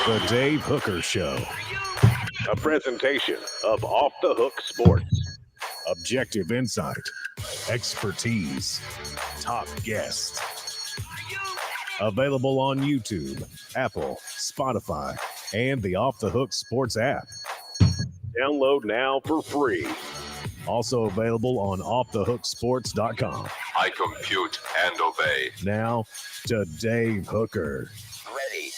The Dave Hooker Show. A presentation of Off the Hook Sports. Objective insight, expertise, top guests. Available on YouTube, Apple, Spotify, and the Off the Hook Sports app. Download now for free. Also available on offthehooksports.com. I compute and obey. Now to Dave Hooker. Ready.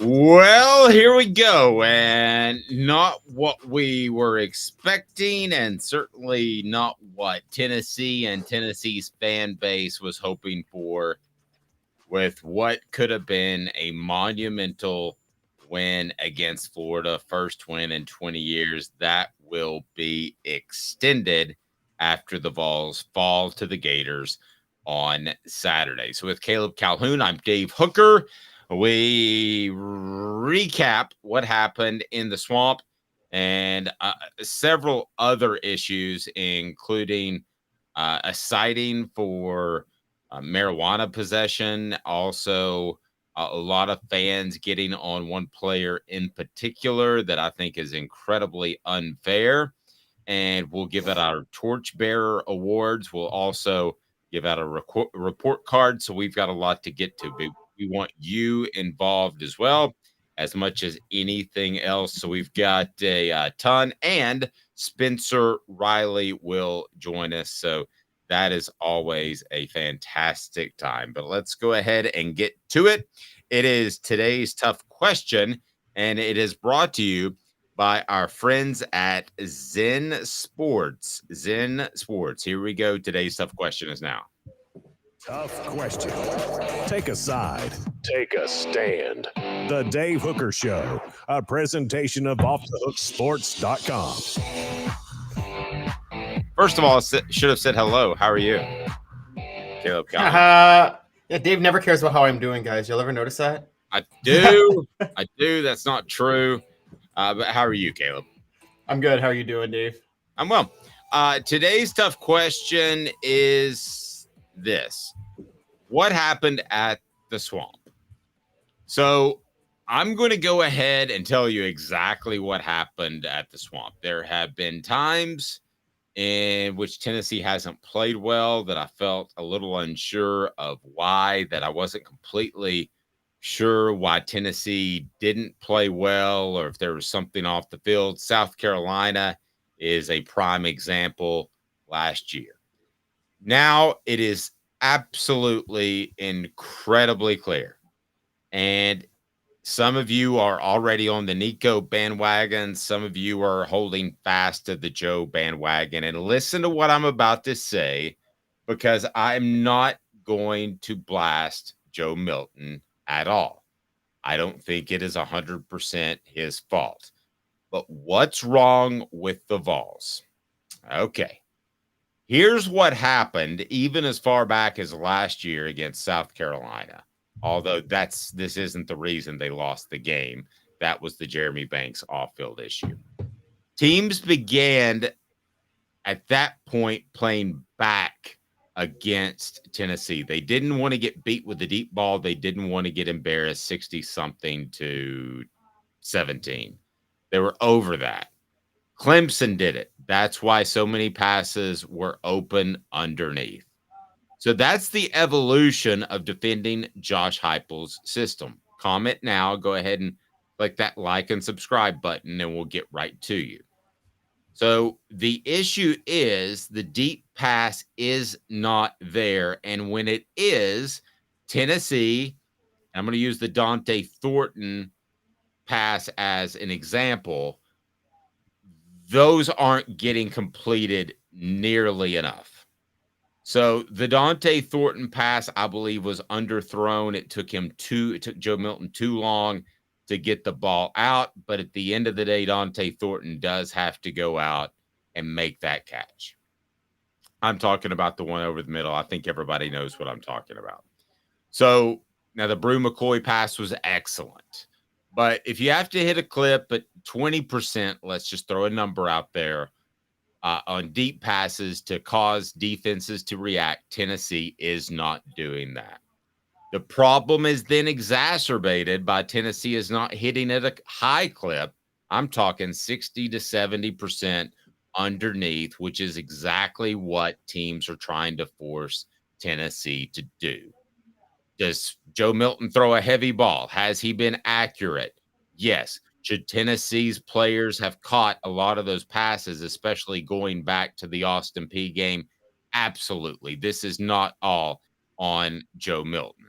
Well, here we go, and not what we were expecting, and certainly not what Tennessee and Tennessee's fan base was hoping for, with what could have been a monumental win against Florida, first win in 20 years. That will be extended after the Vols fall to the Gators on Saturday. So with Caleb Calhoun, I'm Dave Hooker. We recap what happened in the swamp and several other issues, including a citing for marijuana possession. Also, a lot of fans getting on one player in particular that I think is incredibly unfair. And we'll give out our Torchbearer Awards. We'll also give out a report card. So we've got a lot to get to. We want you involved as well, as much as anything else. So we've got a ton, and Spencer Riley will join us. So that is always a fantastic time. But let's go ahead and get to it. It is today's tough question, and it is brought to you by our friends at Zen Sports. Zen Sports. Here we go. Today's tough question is now. Tough question. Take a side. Take a stand. The Dave Hooker Show, a presentation of offthehooksports.com. First of all, I should have said hello. How are you? Caleb. Yeah, Dave never cares about how I'm doing, guys. You'll ever notice that? I do. I do. That's not true. But how are you, Caleb? I'm good. How are you doing, Dave? I'm well. Today's tough question is this: what happened at the swamp? So I'm going to go ahead and tell you exactly what happened at the swamp. There have been times in which Tennessee hasn't played well that I felt a little unsure of why, that I wasn't completely sure why Tennessee didn't play well, or if there was something off the field. South Carolina is a prime example last year. Now it is absolutely incredibly clear. And some of you are already on the Nico bandwagon. Some of you are holding fast to the Joe bandwagon. And listen to what I'm about to say, because I'm not going to blast Joe Milton at all. I don't think it is 100% his fault. But what's wrong with the Vols? Okay. Here's what happened even as far back as last year against South Carolina. Although this isn't the reason they lost the game. That was the Jeremy Banks off-field issue. Teams began at that point playing back against Tennessee. They didn't want to get beat with the deep ball. They didn't want to get embarrassed 60-something to 17. They were over that. Clemson did it. That's why so many passes were open underneath. So that's the evolution of defending Josh Heupel's system. Comment now. Go ahead and click that like and subscribe button, and we'll get right to you. So the issue is the deep pass is not there. And when it is, Tennessee, I'm going to use the Dante Thornton pass as an example, those aren't getting completed nearly enough. So the Dante Thornton pass, I believe, was underthrown. It took Joe Milton too long to get the ball out. But at the end of the day, Dante Thornton does have to go out and make that catch. I'm talking about the one over the middle. I think everybody knows what I'm talking about. So now the Brew McCoy pass was excellent. But if you have to hit a clip at 20%, let's just throw a number out there, on deep passes to cause defenses to react, Tennessee is not doing that. The problem is then exacerbated by Tennessee is not hitting at a high clip. I'm talking 60 to 70% underneath, which is exactly what teams are trying to force Tennessee to do. Does Joe Milton throw a heavy ball? Has he been accurate? Yes. Should Tennessee's players have caught a lot of those passes, especially going back to the Austin Peay game? Absolutely. This is not all on Joe Milton.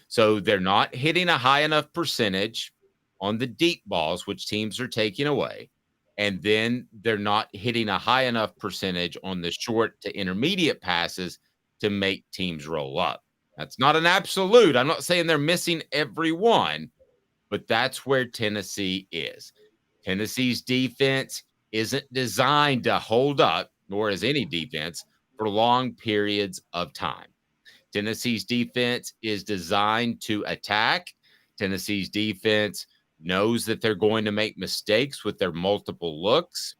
So they're not hitting a high enough percentage on the deep balls, which teams are taking away. And then they're not hitting a high enough percentage on the short to intermediate passes to make teams roll up. That's not an absolute. I'm not saying they're missing every one, but that's where Tennessee is. Tennessee's defense isn't designed to hold up, nor is any defense, for long periods of time. Tennessee's defense is designed to attack. Tennessee's defense knows that they're going to make mistakes with their multiple looks.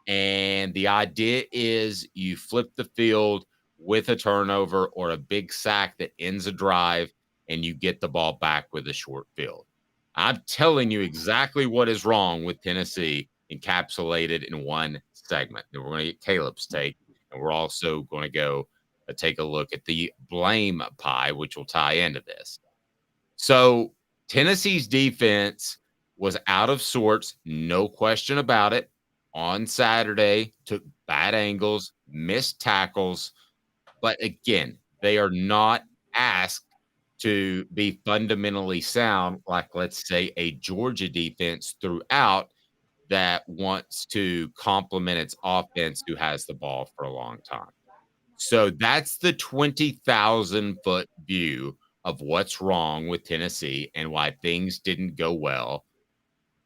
And the idea is you flip the field with a turnover or a big sack that ends a drive, and you get the ball back with a short field. I'm telling you exactly what is wrong with Tennessee encapsulated in one segment. And we're going to get Caleb's take, and we're also going to go take a look at the blame pie, which will tie into this. So Tennessee's defense was out of sorts, no question about it. On Saturday, took bad angles, missed tackles. But again, they are not asked to be fundamentally sound like, let's say, a Georgia defense throughout that wants to complement its offense who has the ball for a long time. So that's the 20,000-foot view of what's wrong with Tennessee and why things didn't go well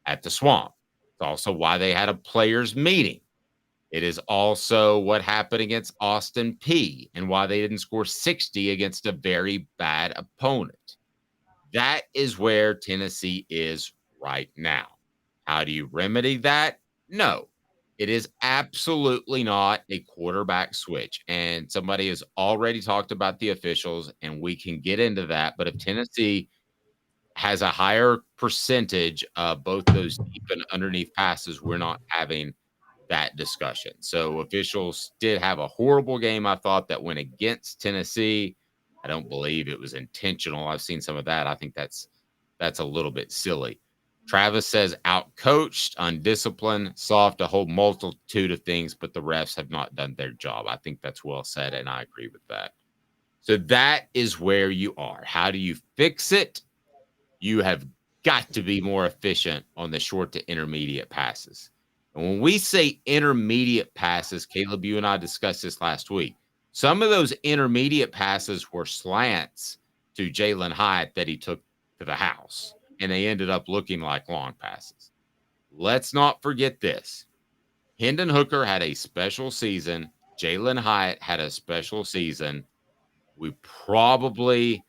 at the Swamp. It's also why they had a players' meeting. It is also what happened against Austin Peay and why they didn't score 60 against a very bad opponent. That is where Tennessee is right now. How do you remedy that? No. It is absolutely not a quarterback switch. And somebody has already talked about the officials, and we can get into that. But if Tennessee has a higher percentage of both those deep and underneath passes, we're not having that discussion. So officials did have a horrible game, I thought, that went against Tennessee. I don't believe it was intentional. I've seen some of that. I think that's a little bit silly. Travis says outcoached, undisciplined, soft, a whole multitude of things, but the refs have not done their job. I think that's well said, and I agree with that. So that is where you are. How do you fix it? You have got to be more efficient on the short to intermediate passes. And when we say intermediate passes, Caleb, you and I discussed this last week. Some of those intermediate passes were slants to Jalen Hyatt that he took to the house, and they ended up looking like long passes. Let's not forget this. Hendon Hooker had a special season. Jalen Hyatt had a special season. We probably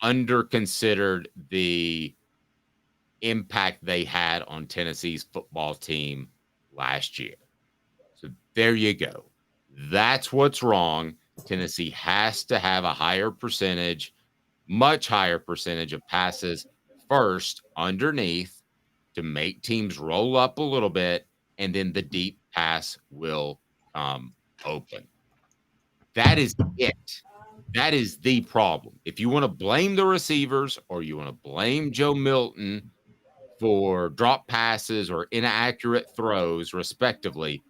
underconsidered the impact they had on Tennessee's football team last year. So there you go. That's what's wrong. Tennessee has to have a higher percentage, much higher percentage of passes first underneath to make teams roll up a little bit, and then the deep pass will come open. That is it. That is the problem. If you want to blame the receivers or you want to blame Joe Milton for drop passes or inaccurate throws, respectively,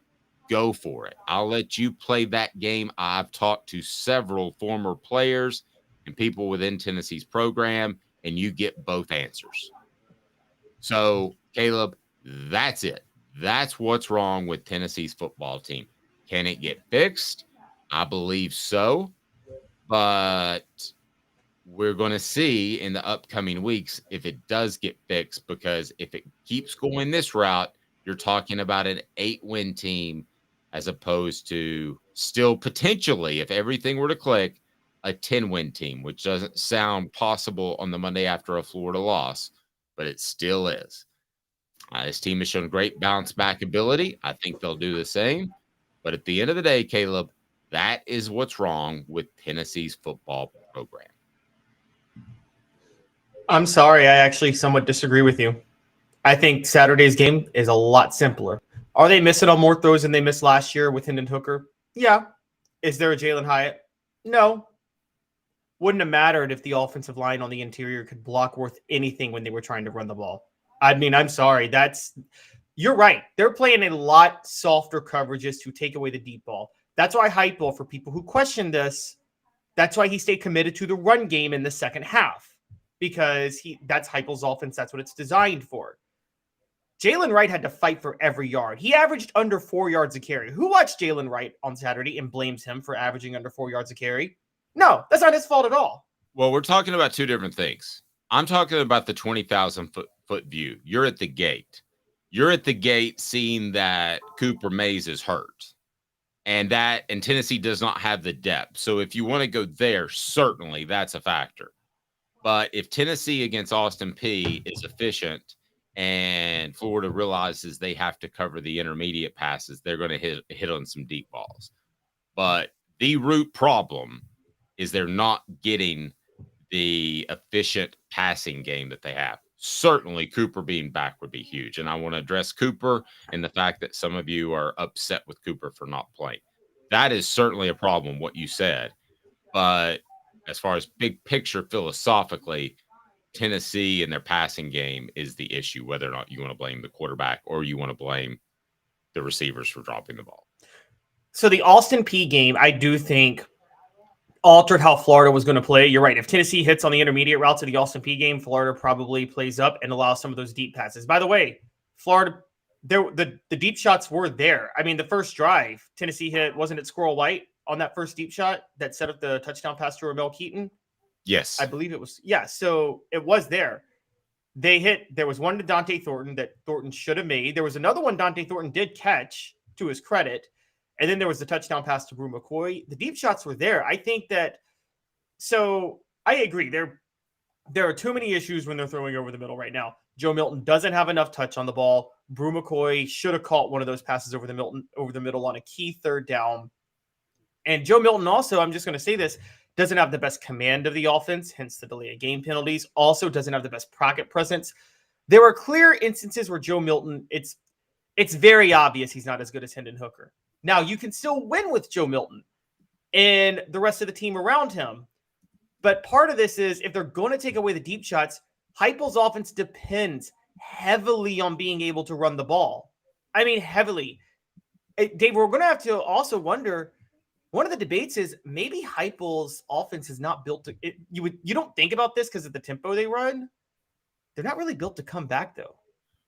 go for it. I'll let you play that game. I've talked to several former players and people within Tennessee's program, and you get both answers. So, Caleb, that's it. That's what's wrong with Tennessee's football team. Can it get fixed? I believe so. But we're going to see in the upcoming weeks if it does get fixed, because if it keeps going this route, you're talking about an 8-win team as opposed to still potentially, if everything were to click, a 10-win team, which doesn't sound possible on the Monday after a Florida loss, but it still is. This team has shown great bounce back ability. I think they'll do the same. But at the end of the day, Caleb, that is what's wrong with Tennessee's football program. I'm sorry, I actually somewhat disagree with you. I think Saturday's game is a lot simpler. Are they missing on more throws than they missed last year with Hendon Hooker? Yeah. Is there a Jalen Hyatt? No. Wouldn't have mattered if the offensive line on the interior could block worth anything when they were trying to run the ball. I mean, I'm sorry. You're right. They're playing a lot softer coverages to take away the deep ball. That's why Heupel, for people who question this, that's why he stayed committed to the run game in the second half, because that's Heupel's offense. That's what it's designed for. Jalen Wright had to fight for every yard. He averaged under 4 yards a carry. Who watched Jalen Wright on Saturday and blames him for averaging under 4 yards a carry? No, that's not his fault at all. Well, we're talking about two different things. I'm talking about the 20,000 foot view. You're at the gate. You're at the gate seeing that Cooper Mays is hurt. And Tennessee does not have the depth. So if you want to go there, certainly that's a factor. But if Tennessee against Austin Peay is efficient and Florida realizes they have to cover the intermediate passes, they're going to hit on some deep balls. But the root problem is they're not getting the efficient passing game that they have. Certainly, Cooper being back would be huge. And I want to address Cooper and the fact that some of you are upset with Cooper for not playing. That is certainly a problem, what you said. But as far as big picture philosophically, Tennessee and their passing game is the issue, whether or not you want to blame the quarterback or you want to blame the receivers for dropping the ball. So the Austin Peay game, I do think, altered how Florida was going to play. You're right. If Tennessee hits on the intermediate routes of the Austin Peay game, Florida probably plays up and allows some of those deep passes. By the way, Florida, the deep shots were there. I mean, the first drive, Tennessee hit, wasn't it Squirrel White on that first deep shot that set up the touchdown pass to Ramel Keaton? Yes. I believe it was. Yeah, so it was there. There was one to Dante Thornton that Thornton should have made. There was another one Dante Thornton did catch, to his credit. And then there was the touchdown pass to Brew McCoy. The deep shots were there. I think that, so I agree. There are too many issues when they're throwing over the middle right now. Joe Milton doesn't have enough touch on the ball. Brew McCoy should have caught one of those passes over the middle on a key third down. And Joe Milton also, I'm just going to say this, doesn't have the best command of the offense, hence the delay of game penalties. Also doesn't have the best pocket presence. There were clear instances where Joe Milton, it's very obvious he's not as good as Hendon Hooker. Now, you can still win with Joe Milton and the rest of the team around him. But part of this is if they're going to take away the deep shots, Heupel's offense depends heavily on being able to run the ball. I mean, heavily. Dave, we're going to have to also wonder, one of the debates is maybe Heupel's offense is not built to – you don't think about this because of the tempo they run. They're not really built to come back, though.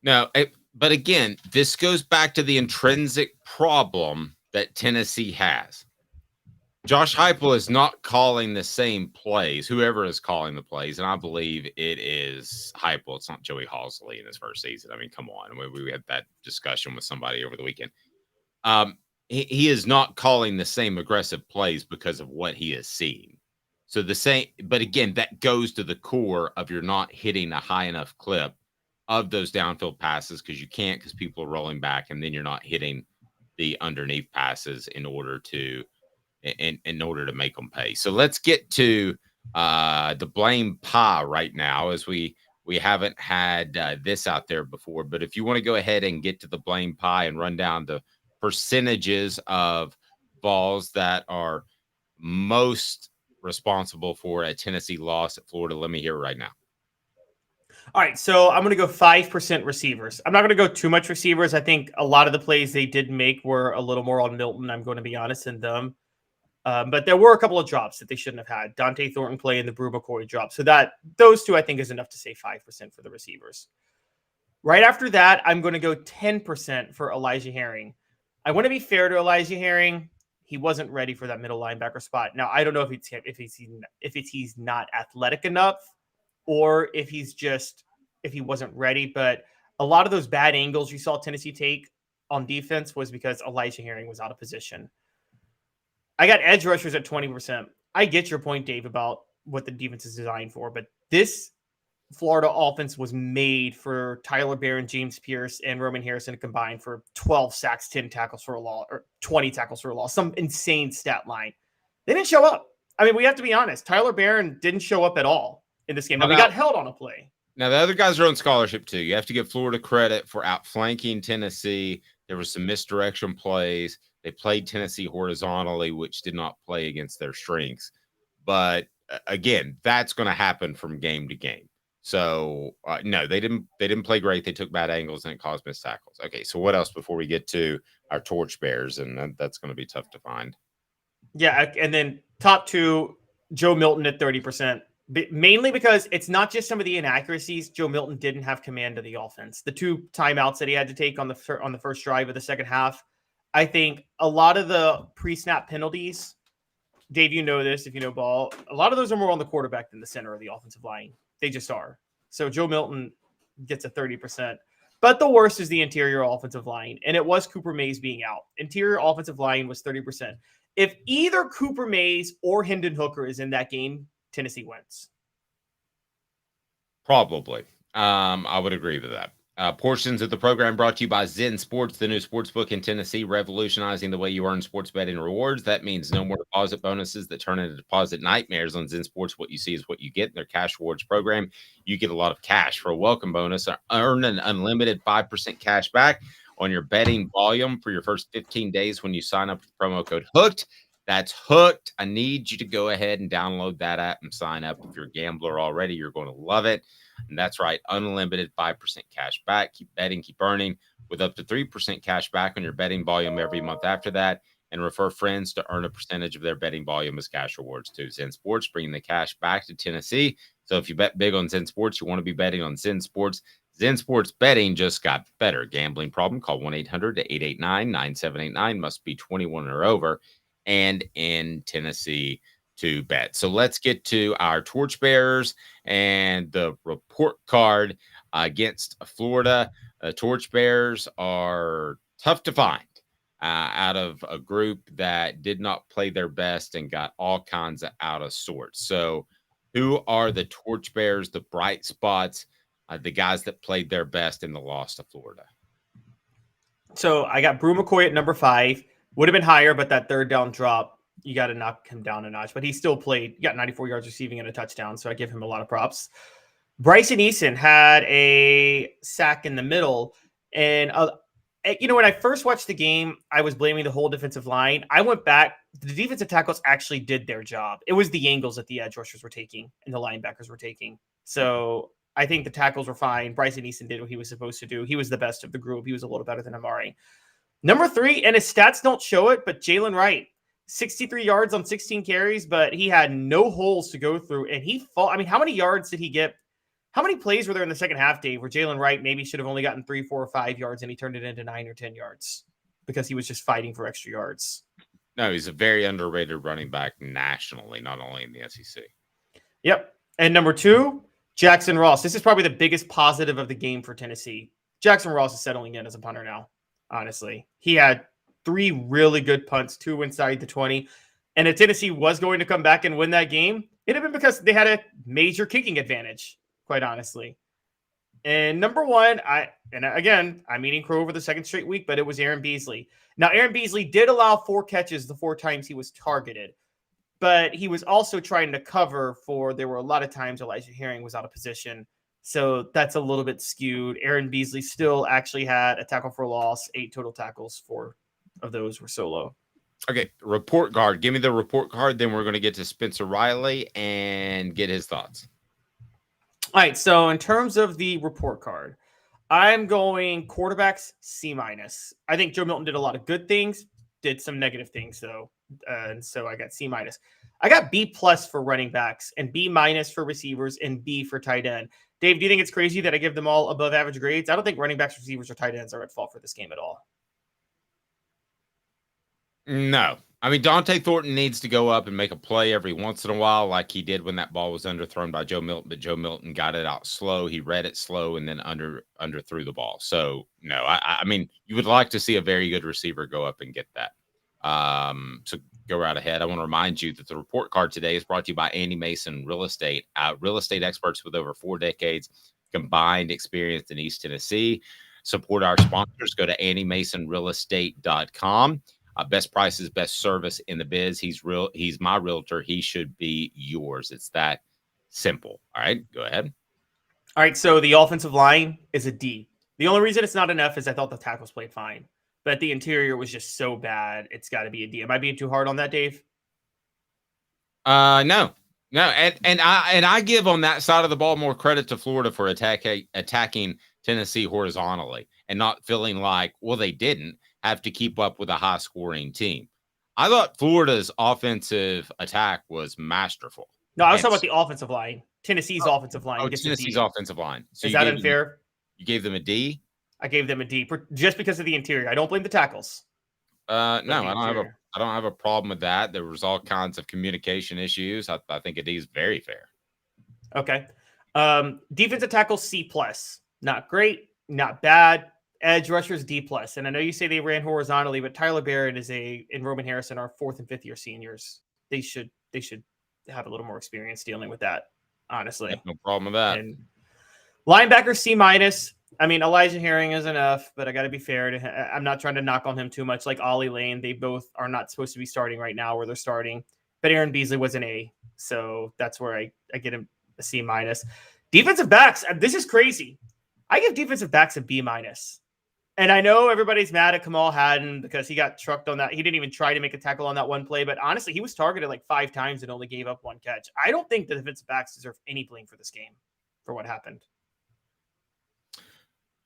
No, but again, this goes back to the intrinsic problem that Tennessee has. Josh Heupel is not calling the same plays, whoever is calling the plays, and I believe it is Heupel. It's not Joey Halsley in his first season. I mean, come on. We had that discussion with somebody over the weekend. He is not calling the same aggressive plays because of what he is seeing. So but again, that goes to the core of you're not hitting a high enough clip of those downfield passes because you can't, because people are rolling back, and then you're not hitting the underneath passes in order to make them pay. So let's get to the blame pie right now, as we haven't had this out there before. But if you want to go ahead and get to the blame pie and run down the percentages of Vols that are most responsible for a Tennessee loss at Florida, let me hear it right now. All right, so I'm going to go 5% receivers. I'm not going to go too much receivers. I think a lot of the plays they did make were a little more on Milton, I'm going to be honest, than them. But there were a couple of drops that they shouldn't have had. Dante Thornton play and the Brew McCoy drop. So those two, I think, is enough to say 5% for the receivers. Right after that, I'm going to go 10% for Elijah Herring. I want to be fair to Elijah Herring. He wasn't ready for that middle linebacker spot. Now, I don't know if he's not athletic enough, or if he wasn't ready. But a lot of those bad angles you saw Tennessee take on defense was because Elijah Herring was out of position. I got edge rushers at 20%. I get your point, Dave, about what the defense is designed for, but this Florida offense was made for Tyler Barron, James Pierce, and Roman Harrison to combine for 12 sacks, 10 tackles for a loss, or 20 tackles for a loss, some insane stat line. They didn't show up. I mean, we have to be honest. Tyler Barron didn't show up at all. in this game. Now, we got held on a play. Now, the other guys are on scholarship, too. You have to give Florida credit for outflanking Tennessee. There were some misdirection plays. They played Tennessee horizontally, which did not play against their strengths. But, again, that's going to happen from game to game. So, no, they didn't play great. They took bad angles, and it caused missed tackles. Okay, so what else before we get to our torchbearers? And that's going to be tough to find. Yeah, and then top 2, Joe Milton at 30%. Mainly because it's not just some of the inaccuracies. Joe Milton didn't have command of the offense. The 2 timeouts that he had to take on the first drive of the second half. I think a lot of the pre-snap penalties, Dave, you know this if you know ball, a lot of those are more on the quarterback than the center of the offensive line. They just are. So Joe Milton gets a 30%. But the worst is the interior offensive line, and it was Cooper Mays being out. Interior offensive line was 30%. If either Cooper Mays or Hendon Hooker is in that game, Tennessee wins. Probably. I would agree with that. Portions of the program brought to you by Zen Sports, the new sports book in Tennessee, revolutionizing the way you earn sports betting rewards. That means no more deposit bonuses that turn into deposit nightmares on Zen Sports. What you see is what you get in their cash rewards program. You get a lot of cash for a welcome bonus. Earn an unlimited 5% cash back on your betting volume for your first 15 days when you sign up with promo code HOOKED. That's Hooked. I need you to go ahead and download that app and sign up. If you're a gambler already, you're going to love it. And that's right, unlimited 5% cash back. Keep betting, keep earning with up to 3% cash back on your betting volume every month after that. And refer friends to earn a percentage of their betting volume as cash rewards too. Zen Sports, bringing the cash back to Tennessee. So if you bet big on Zen Sports, you want to be betting on Zen Sports. Zen Sports betting just got better. Gambling problem? Call 1-800-889-9789. Must be 21 or over. And in Tennessee to bet. So let's get to our torchbearers and the report card against Florida. Torchbearers are tough to find out of a group that did not play their best and got all kinds of out of sorts. So who are the torchbearers, the bright spots, the guys that played their best in the loss to Florida? So I got Brew McCoy at number 5. Would have been higher, but that third down drop, you got to knock him down a notch. But he still played. He got 94 yards receiving and a touchdown, so I give him a lot of props. Bryson Eason had a sack in the middle. And, when I first watched the game, I was blaming the whole defensive line. I went back. The defensive tackles actually did their job. It was the angles that the edge rushers were taking and the linebackers were taking. So I think the tackles were fine. Bryson Eason did what he was supposed to do. He was the best of the group. He was a little better than Amari. Number 3, and his stats don't show it, but Jalen Wright, 63 yards on 16 carries, but he had no holes to go through, and he fought. I mean, how many yards did he get? How many plays were there in the second half, Dave, where Jalen Wright maybe should have only gotten 3, 4, or 5 yards, and he turned it into 9 or 10 yards because he was just fighting for extra yards? No, he's a very underrated running back nationally, not only in the SEC. Yep. And number 2, Jackson Ross. This is probably the biggest positive of the game for Tennessee. Jackson Ross is settling in as a punter now. Honestly, he had 3 really good punts, 2 inside the 20. And if Tennessee was going to come back and win that game, it'd have been because they had a major kicking advantage, quite honestly. And number 1, I'm eating crow over the second straight week, but it was Aaron Beasley. Now, Aaron Beasley did allow 4 catches the 4 times he was targeted, but he was also trying to cover for, there were a lot of times Elijah Herring was out of position. So that's a little bit skewed. Aaron Beasley still actually had a tackle for loss, 8 total tackles. 4 of those were solo. Okay, report card. Give me the report card. Then we're going to get to Spencer Riley and get his thoughts. All right, so in terms of the report card, I'm going quarterbacks C-. I think Joe Milton did a lot of good things, did some negative things, though. And so I got C-. I got B+ for running backs and B- for receivers and B for tight end. Dave, do you think it's crazy that I give them all above average grades? I don't think running backs, receivers, or tight ends are at fault for this game at all. No. I mean, Dante Thornton needs to go up and make a play every once in a while like he did when that ball was underthrown by Joe Milton, but Joe Milton got it out slow. He read it slow and then underthrew the ball. So, no, I mean, you would like to see a very good receiver go up and get that. So go right ahead. I want to remind you that the report card today is brought to you by Andy Mason Real Estate experts with over 4 decades combined experience in East Tennessee. Support our sponsors. Go to andymasonrealestate.com. Best prices, best service in the biz. He's my realtor. He should be yours. It's that Simple. All right, go ahead. All right, so the offensive line is a D. The only reason it's not enough is I thought the tackles played fine, but the interior was just so bad. It's got to be a D. Am I being too hard on that, Dave? No, and I give on that side of the ball more credit to Florida for attacking Tennessee horizontally and not feeling like, well, they didn't have to keep up with a high scoring team. I thought Florida's offensive attack was masterful. No, I was talking about the offensive line. Tennessee's offensive line. Oh, Tennessee's offensive line. So is that unfair? You gave them a D? I gave them a D just because of the interior. I don't blame the tackles. No, I don't have a problem with that. There was all kinds of communication issues. I think a D is very fair. Okay. Defensive tackle C+. Not great, not bad. Edge rushers D+. And I know you say they ran horizontally, but Tyler Barrett and Roman Harrison are 4th and 5th year seniors. They should have a little more experience dealing with that, honestly. No problem with that. And linebacker C-. I mean, Elijah Herring is enough, but I got to be fair. I'm not trying to knock on him too much. Like Ollie Lane, they both are not supposed to be starting right now where they're starting. But Aaron Beasley was an A, so that's where I get him a C-. Defensive backs, this is crazy. I give defensive backs a B-. And I know everybody's mad at Kamal Haddon because he got trucked on that. He didn't even try to make a tackle on that one play. But honestly, he was targeted like 5 times and only gave up 1 catch. I don't think the defensive backs deserve any blame for this game, for what happened.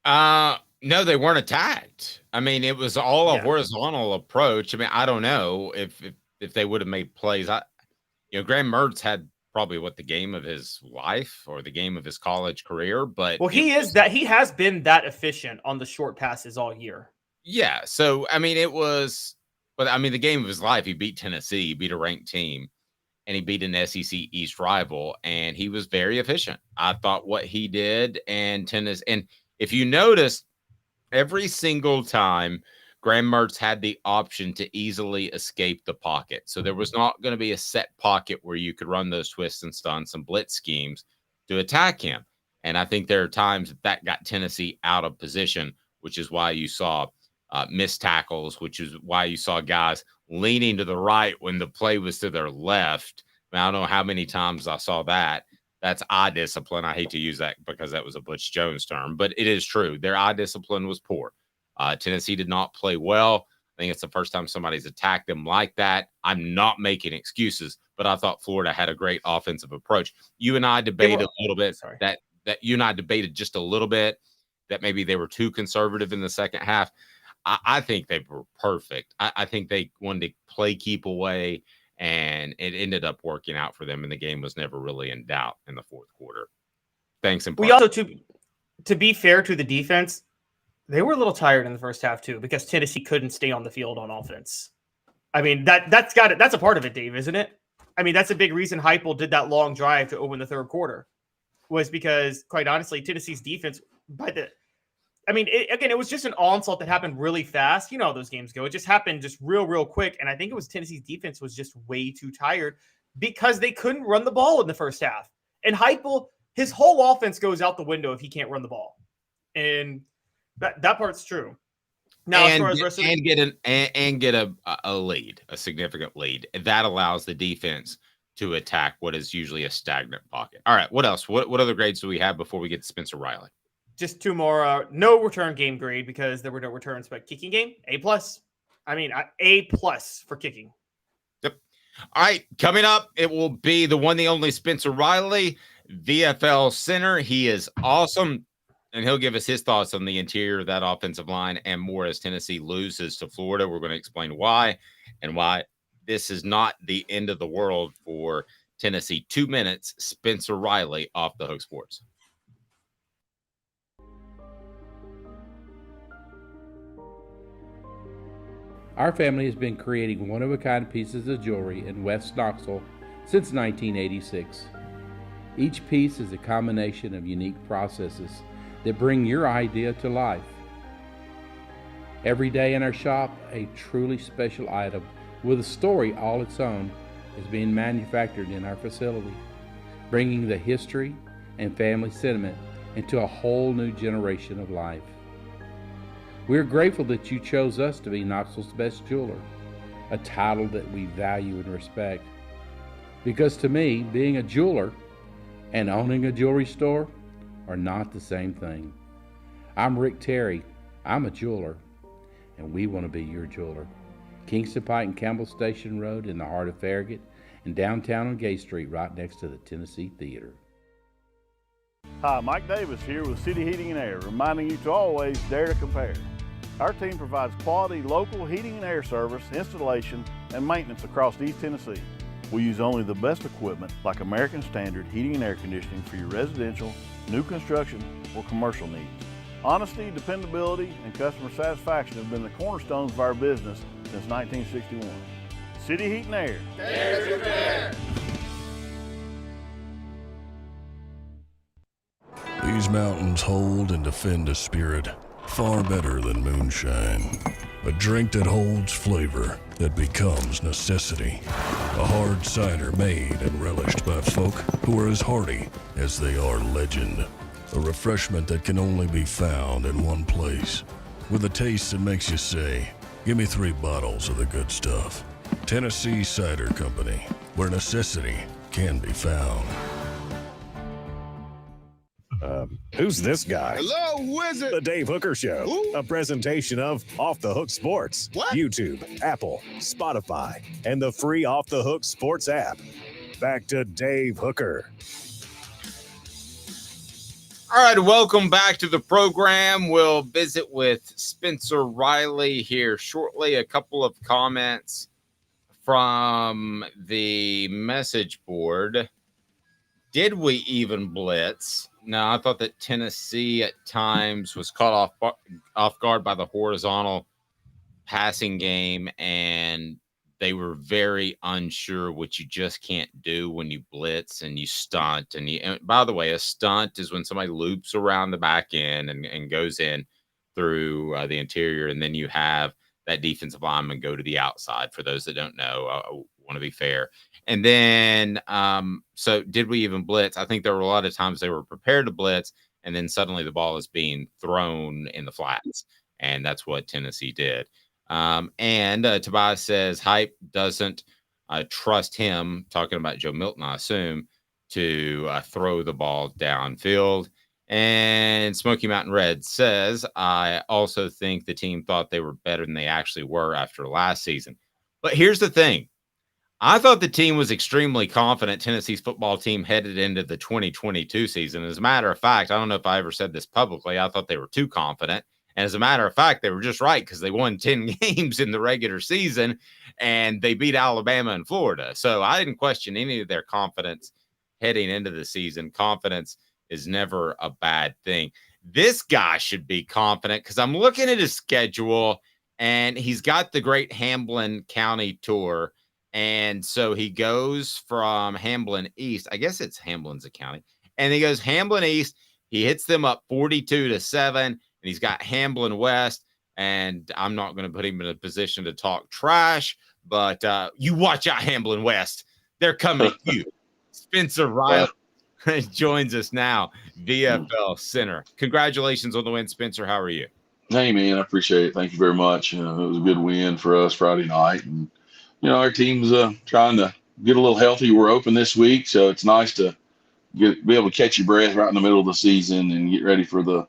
No, they weren't attacked. I mean, it was all a horizontal approach. I mean, I don't know if they would have made plays. Graham Mertz had probably the game of his life or the game of his college career, but he has been that efficient on the short passes all year. Yeah. So, I mean, the game of his life, he beat Tennessee, he beat a ranked team, and he beat an SEC East rival, and he was very efficient. I thought what he did, and Tennessee, and if you notice, every single time Graham Mertz had the option to easily escape the pocket. So there was not going to be a set pocket where you could run those twists and stunts and blitz schemes to attack him. And I think there are times that got Tennessee out of position, which is why you saw missed tackles, which is why you saw guys leaning to the right when the play was to their left. I mean, I don't know how many times I saw that. That's eye discipline. I hate to use that because that was a Butch Jones term, but it is true. Their eye discipline was poor. Tennessee did not play well. I think it's the first time somebody's attacked them like that. I'm not making excuses, but I thought Florida had a great offensive approach. You and I debated a little bit that you and I debated just a little bit that maybe they were too conservative in the second half. I think they were perfect. I think they wanted to play keep away, and it ended up working out for them, and the game was never really in doubt in the fourth quarter. Thanks. We also, to be fair to the defense, they were a little tired in the first half too, because Tennessee couldn't stay on the field on offense. I mean, that's a part of it, Dave, isn't it? I mean, that's a big reason Heupel did that long drive to open the third quarter, was because, quite honestly, Tennessee's defense, it was just an onslaught that happened really fast. You know how those games go. It just happened just real quick. And I think it was Tennessee's defense was just way too tired because they couldn't run the ball in the first half. And Heupel, his whole offense goes out the window if he can't run the ball. And that part's true. Now, as far as get a lead, a significant lead, that allows the defense to attack what is usually a stagnant pocket. All right, what else? What other grades do we have before we get to Spencer Riley? Just 2 more. No return game grade because there were no returns, but kicking game A+. I mean, A+ for kicking. Yep. All right, coming up, it will be the one, the only Spencer Riley, VFL center. He is awesome. And he'll give us his thoughts on the interior of that offensive line and more as Tennessee loses to Florida. We're going to explain why and why this is not the end of the world for Tennessee. 2 minutes, Spencer Riley, Off the Hook Sports. Our family has been creating one-of-a-kind pieces of jewelry in West Knoxville since 1986. Each piece is a combination of unique processes that bring your idea to life. Every day in our shop, a truly special item with a story all its own is being manufactured in our facility, bringing the history and family sentiment into a whole new generation of life. We're grateful that you chose us to be Knoxville's best jeweler, a title that we value and respect. Because to me, being a jeweler and owning a jewelry store are not the same thing. I'm Rick Terry. I'm a jeweler, and we want to be your jeweler. Kingston Pike and Campbell Station Road in the heart of Farragut, and downtown on Gay Street right next to the Tennessee Theater. Hi, Mike Davis here with City Heating and Air, reminding you to always dare to compare. Our team provides quality local heating and air service, installation, and maintenance across East Tennessee. We use only the best equipment like American Standard heating and air conditioning for your residential, new construction, or commercial needs. Honesty, dependability, and customer satisfaction have been the cornerstones of our business since 1961. City Heat and Air. Dare to compare. These mountains hold and defend a spirit far better than moonshine. A drink that holds flavor that becomes necessity. A hard cider made and relished by folk who are as hearty as they are legend. A refreshment that can only be found in one place. With a taste that makes you say, give me 3 bottles of the good stuff. Tennessee Cider Company, where necessity can be found. Who's this guy? Hello, who is it? The Dave Hooker Show, Who? a presentation of Off the Hook Sports, What? YouTube, Apple, Spotify, and the free Off the Hook Sports app. Back to Dave Hooker. All right, welcome back to the program. We'll visit with Spencer Riley here shortly. A couple of comments from the message board. Did we even blitz? No, I thought that Tennessee at times was caught off guard by the horizontal passing game, and they were very unsure, which you just can't do when you blitz and you stunt. And by the way, a stunt is when somebody loops around the back end and goes in through the interior, and then you have that defensive lineman go to the outside. For those that don't know, I want to be fair. And then, so did we even blitz? I think there were a lot of times they were prepared to blitz, and then suddenly the ball is being thrown in the flats. And that's what Tennessee did. And Tobias says Hype doesn't trust him, talking about Joe Milton, I assume, to throw the ball downfield. And Smoky Mountain Red says, I also think the team thought they were better than they actually were after last season. But here's the thing. I thought the team was extremely confident, Tennessee's football team, headed into the 2022 season. As a matter of fact, I don't know if I ever said this publicly. I thought they were too confident. And as a matter of fact, they were just right because they won 10 games in the regular season and they beat Alabama and Florida. So I didn't question any of their confidence heading into the season. Confidence is never a bad thing. This guy should be confident because I'm looking at his schedule and he's got the great Hamblin County tour. And so he goes from Hamblin East. I guess it's Hamblin's a county. And he goes Hamblin East. He hits them up 42-7. And he's got Hamblin West. And I'm not going to put him in a position to talk trash. But you watch out, Hamblin West. They're coming at you. Spencer Riley joins us now, VFL Center. Congratulations on the win, Spencer. How are you? Hey, man, I appreciate it. Thank you very much. It was a good win for us Friday night. And our team's trying to get a little healthy. We're open this week, so it's nice to be able to catch your breath right in the middle of the season and get ready for the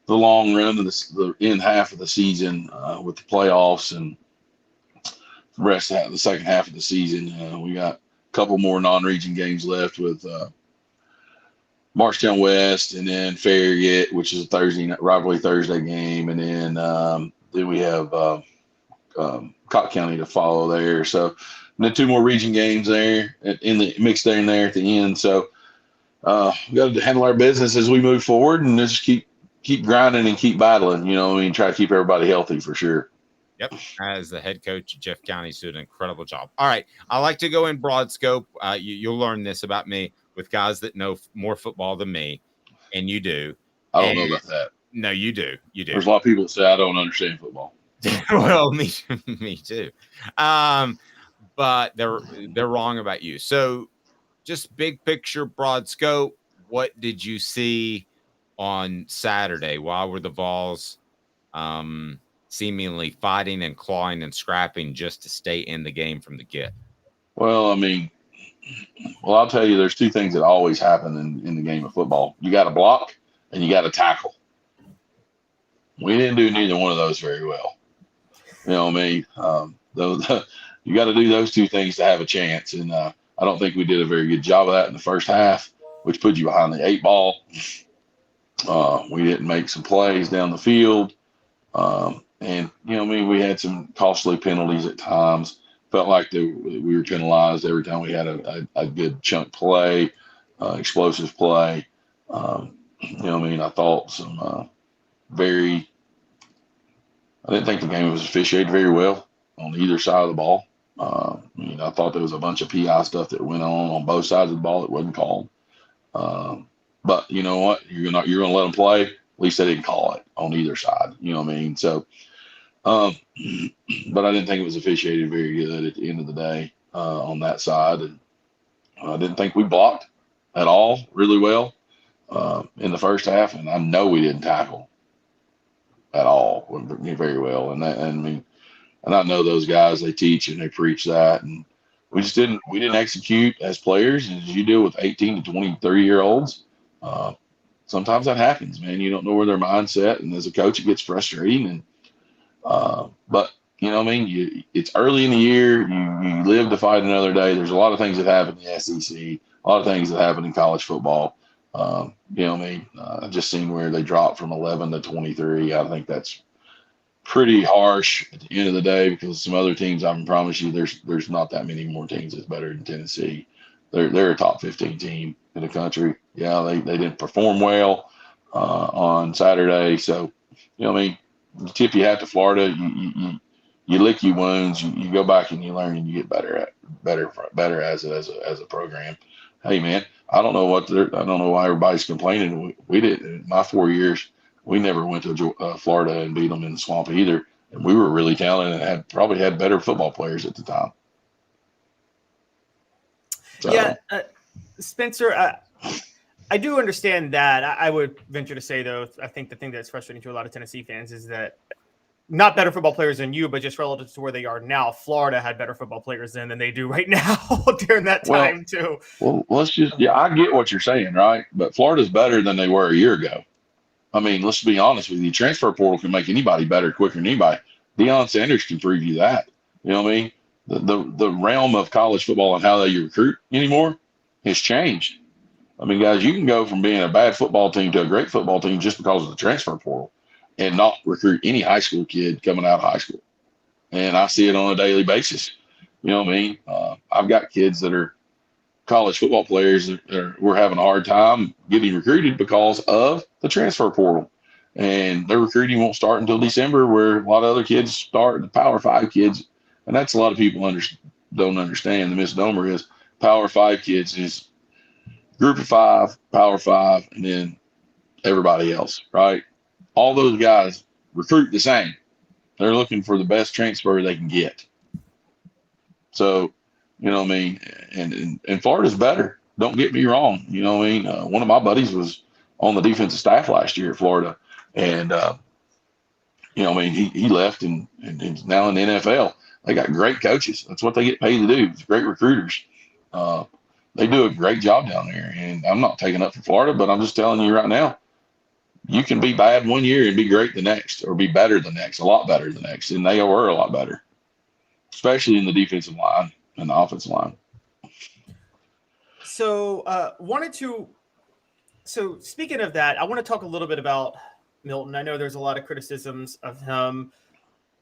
long run of the end half of the season with the playoffs and the rest of the second half of the season. We got a couple more non-region games left with Marshtown West and then Farragut, which is a rivalry Thursday game, and then we have Cott County to follow there. So then 2 more region games there in the mix there and there at the end. So we got to handle our business as we move forward and just keep grinding and keep battling, try to keep everybody healthy for sure. Yep. As the head coach of Jeff County's doing an incredible job. All right. I like to go in broad scope. You'll learn this about me with guys that know more football than me. And you do. I don't know about that. No, you do. You do. There's a lot of people that say I don't understand football. Well, me too. But they're wrong about you. So just big picture, broad scope. What did you see on Saturday? Why were the Vols seemingly fighting and clawing and scrapping just to stay in the game from the get? Well, I mean, Well, I'll tell you, there's two things that always happen in the game of football. You got to block and you got to tackle. We didn't do neither one of those very well. You know what I mean? You got to do those two things to have a chance. And I don't think we did a very good job of that in the first half, which put you behind the 8 ball. We didn't make some plays down the field. And, you know what I mean? We had some costly penalties at times. Felt like we were penalized every time we had a good chunk play, explosive play. You know what I mean? I thought some I didn't think the game was officiated very well on either side of the ball. I thought there was a bunch of PI stuff that went on both sides of the ball that wasn't called. But you know what? You're going to let them play. At least they didn't call it on either side. You know what I mean? So, but I didn't think it was officiated very good at the end of the day on that side. And I didn't think we blocked at all really well in the first half. And I know we didn't tackle at all very well. And I know those guys, they teach and they preach that. And we didn't execute as players. And as you deal with 18 to 30-year-olds, sometimes that happens, man. You don't know where their mindset, and as a coach, it gets frustrating. And but you know what I mean? It's early in the year. You live to fight another day. There's a lot of things that happen in the SEC, a lot of things that happen in college football. You know what I mean? I've just seen where they dropped from 11 to 23. I think that's pretty harsh at the end of the day, because some other teams, I can promise you, there's not that many more teams that's better than Tennessee. They're a top 15 team in the country. Yeah, they didn't perform well on Saturday. So, you know what I mean? You tip your hat to Florida. You lick your wounds. You go back and you learn and you get better as a program. Hey man, I don't know why everybody's complaining. We did in my 4 years. We never went to Florida and beat them in the swamp either. And we were really talented and probably had better football players at the time. So, yeah, Spencer, I do understand that. I would venture to say, though, I think the thing that's frustrating to a lot of Tennessee fans is that not better football players than you, but just relative to where they are now, Florida had better football players then than they do right now during that time, too. Well, I get what you're saying, right? But Florida's better than they were a year ago. I mean, let's be honest with you. Transfer portal can make anybody better quicker than anybody. Deion Sanders can prove you that. You know what I mean? The realm of college football and how they recruit anymore has changed. I mean, guys, you can go from being a bad football team to a great football team just because of the transfer portal and not recruit any high school kid coming out of high school. And I see it on a daily basis. You know what I mean? I've got kids that are college football players that we're having a hard time getting recruited because of the transfer portal. And their recruiting won't start until December, where a lot of other kids start, the Power 5 kids. And that's a lot of people don't understand. The misnomer is Power 5 kids is Group of 5, Power 5, and then everybody else, right? All those guys recruit the same. They're looking for the best transfer they can get. So, you know what I mean? And Florida's better. Don't get me wrong. You know what I mean? One of my buddies was on the defensive staff last year at Florida. And, you know what I mean? He left and is now in the NFL. They got great coaches. That's what they get paid to do. It's great recruiters. They do a great job down there. And I'm not taking up for Florida, but I'm just telling you right now, you can be bad one year and be great the next, or be better the next, a lot better the next. And they were a lot better, especially in the defensive line and the offensive line. So so speaking of that, I want to talk a little bit about Milton. I know there's a lot of criticisms of him.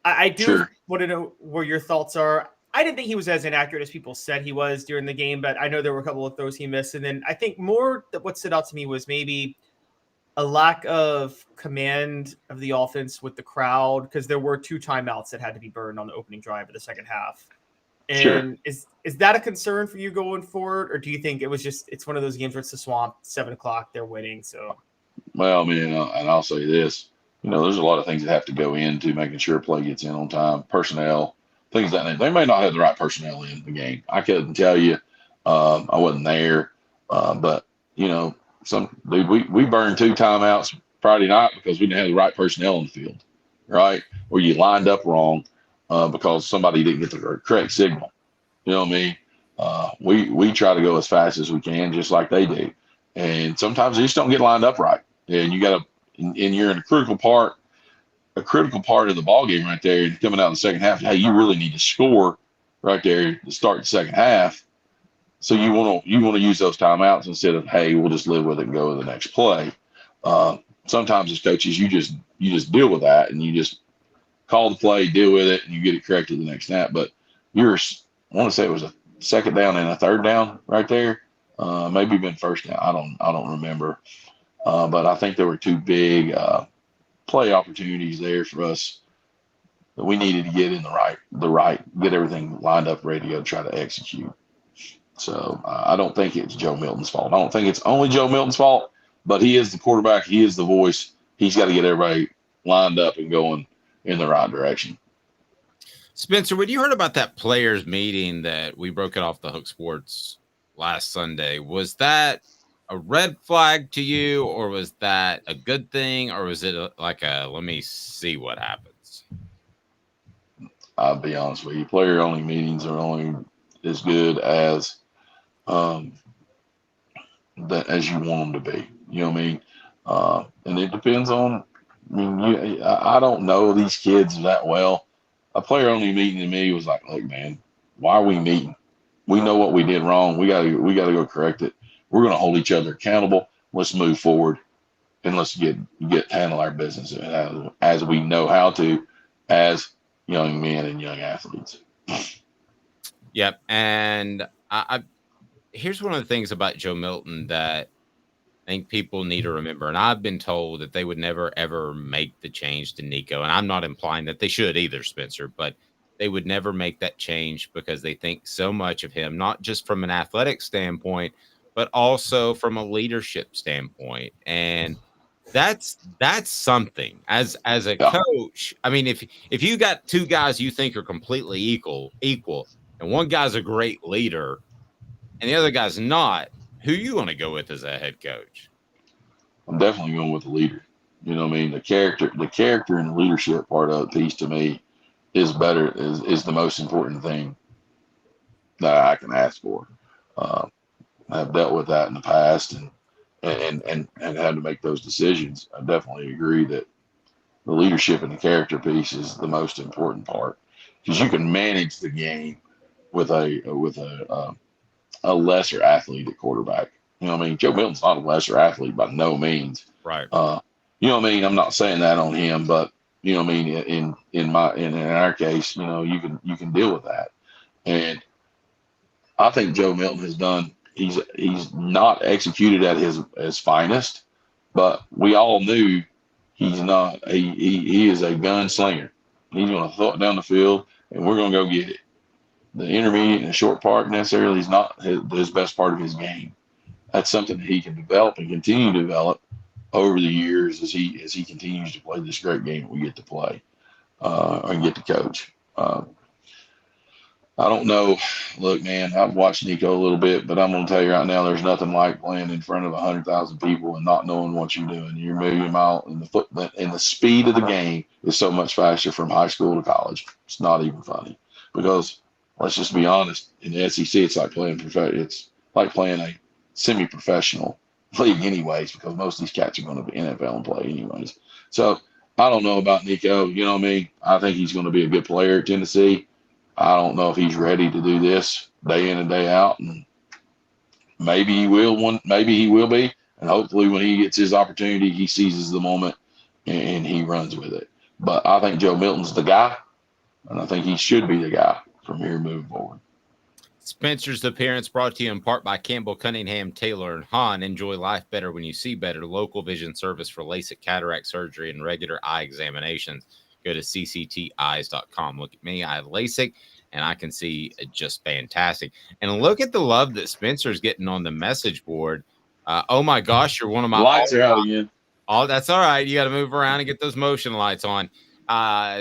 I do want to know where your thoughts are. I didn't think he was as inaccurate as people said he was during the game, but I know there were a couple of throws he missed. And then I think more that what stood out to me was maybe a lack of command of the offense with the crowd, because there were 2 timeouts that had to be burned on the opening drive of the second half. And is that a concern for you going forward, or do you think it's one of those games where it's the swamp, 7:00, they're winning? So, well, I mean, and I'll say this, there's a lot of things that have to go into making sure play gets in on time, personnel, things that they may not have the right personnel in the game. I couldn't tell you, I wasn't there, but we burned 2 timeouts Friday night because we didn't have the right personnel in the field, right? Or you lined up wrong because somebody didn't get the correct signal. You know what I mean? We try to go as fast as we can, just like they do. And sometimes they just don't get lined up right. And you got to, and you're in a critical part of the ball game right there. And coming out in the second half, hey, you really need to score right there to start the second half. So you want to use those timeouts instead of, hey, we'll just live with it and go to the next play. Sometimes as coaches, you just deal with that and you just call the play, deal with it, and you get it corrected the next snap. But I want to say it was a second down and a third down right there. Maybe even first down. I don't remember. But I think there were two big play opportunities there for us that we needed to get in get everything lined up, ready to go try to execute. So I don't think it's Joe Milton's fault. I don't think it's only Joe Milton's fault, but he is the quarterback. He is the voice. He's got to get everybody lined up and going in the right direction. Spencer, when you heard about that players meeting that we broke it off the Hook Sports last Sunday, was that a red flag to you, or was that a good thing, or was it like a let me see what happens? I'll be honest with you. Player-only meetings are only as good as as you want them to be. You know what I mean? And it depends on. I mean, I don't know these kids that well. A player-only meeting to me was like, look, man, why are we meeting? We know what we did wrong. We got to go correct it. We're going to hold each other accountable. Let's move forward, and let's handle our business as we know how to, as young men and young athletes. Yep. And here's one of the things about Joe Milton that I think people need to remember. And I've been told that they would never, ever make the change to Nico. And I'm not implying that they should either, Spencer, but they would never make that change because they think so much of him, not just from an athletic standpoint, but also from a leadership standpoint. And that's something as a coach. I mean, if you got two guys you think are completely equal, and one guy's a great leader and the other guy's not, who you want to go with as a head coach? I'm definitely going with the leader. You know what I mean? The character and the leadership part of the piece to me is the most important thing that I can ask for. I've dealt with that in the past and had to make those decisions. I definitely agree that the leadership and the character piece is the most important part, because you can manage the game with a lesser athlete at quarterback. You know what I mean? Joe Milton's not a lesser athlete by no means. Right. You know what I mean? I'm not saying that on him, but you know what I mean? In our case, you know, you can deal with that. And I think Joe Milton has done, he's not executed at his finest, but we all knew he's not, he is a gunslinger. He's going to throw it down the field and we're going to go get it. The intermediate and the short part necessarily is not his best part of his game. That's something that he can develop and continue to develop over the years as he continues to play this great game that we get to play and get to coach. I don't know. Look, man, I've watched Nico a little bit, but I'm going to tell you right now, there's nothing like playing in front of 100,000 people and not knowing what you're doing. You're a million mile, and the speed of the game is so much faster from high school to college. It's not even funny, because let's just be honest. In the SEC, it's like playing a semi-professional league, anyways, because most of these cats are going to be NFL and play, anyways. So I don't know about Nico. You know what I mean? I think he's going to be a good player at Tennessee. I don't know if he's ready to do this day in and day out, and maybe he will. Maybe he will be, and hopefully, when he gets his opportunity, he seizes the moment and he runs with it. But I think Joe Milton's the guy, and I think he should be the guy from here moving forward. Spencer's appearance brought to you in part by Campbell, Cunningham, Taylor, and Hahn. Enjoy life better when you see better. Local vision service for LASIK, cataract surgery, and regular eye examinations. Go to ccteyes.com. Look at me. I have LASIK, and I can see just fantastic. And look at the love that Spencer's getting on the message board. Oh, my gosh, you're one of my lights are out again. Oh, that's all right. You got to move around and get those motion lights on.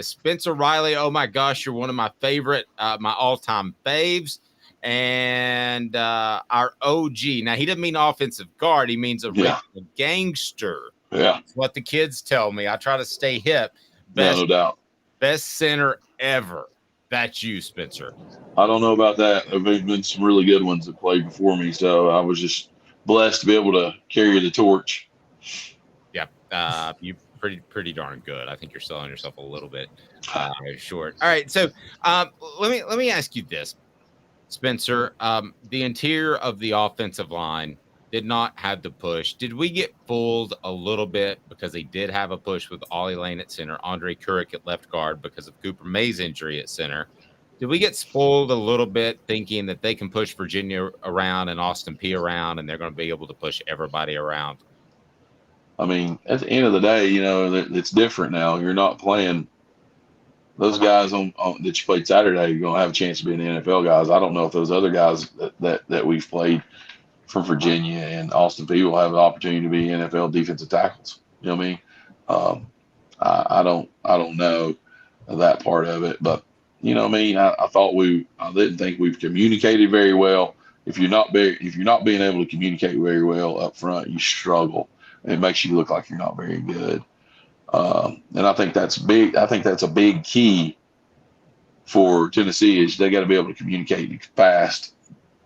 Spencer Riley, oh, my gosh, you're one of my favorite, my all-time faves. And our OG. Now, he doesn't mean offensive guard. He means a gangster. Yeah. That's what the kids tell me. I try to stay hip. No doubt. Best center ever. That's you, Spencer. I don't know about that. There have been some really good ones that played before me, so I was just blessed to be able to carry the torch. Yeah, you pretty darn good. I think you're selling yourself a little bit short. All right, so let me ask you this, Spencer. The interior of the offensive line did not have the push. Did we get fooled a little bit because they did have a push with Ollie Lane at center, Andre Kuric at left guard because of Cooper May's injury at center? Did we get spoiled a little bit thinking that they can push Virginia around and Austin P around and they're going to be able to push everybody around? I mean, at the end of the day, you know, it's different now. You're not playing those guys on that you played Saturday. You're going to have a chance to be in the NFL guys. I don't know if those other guys that we've played from Virginia and Austin P will have an opportunity to be NFL defensive tackles. You know what I mean? I don't know that part of it, but you know what I mean? I didn't think we've communicated very well. If you're not being able to communicate very well up front, you struggle. It makes you look like you're not very good. And I think that's big. I think that's a big key for Tennessee is they got to be able to communicate in a fast,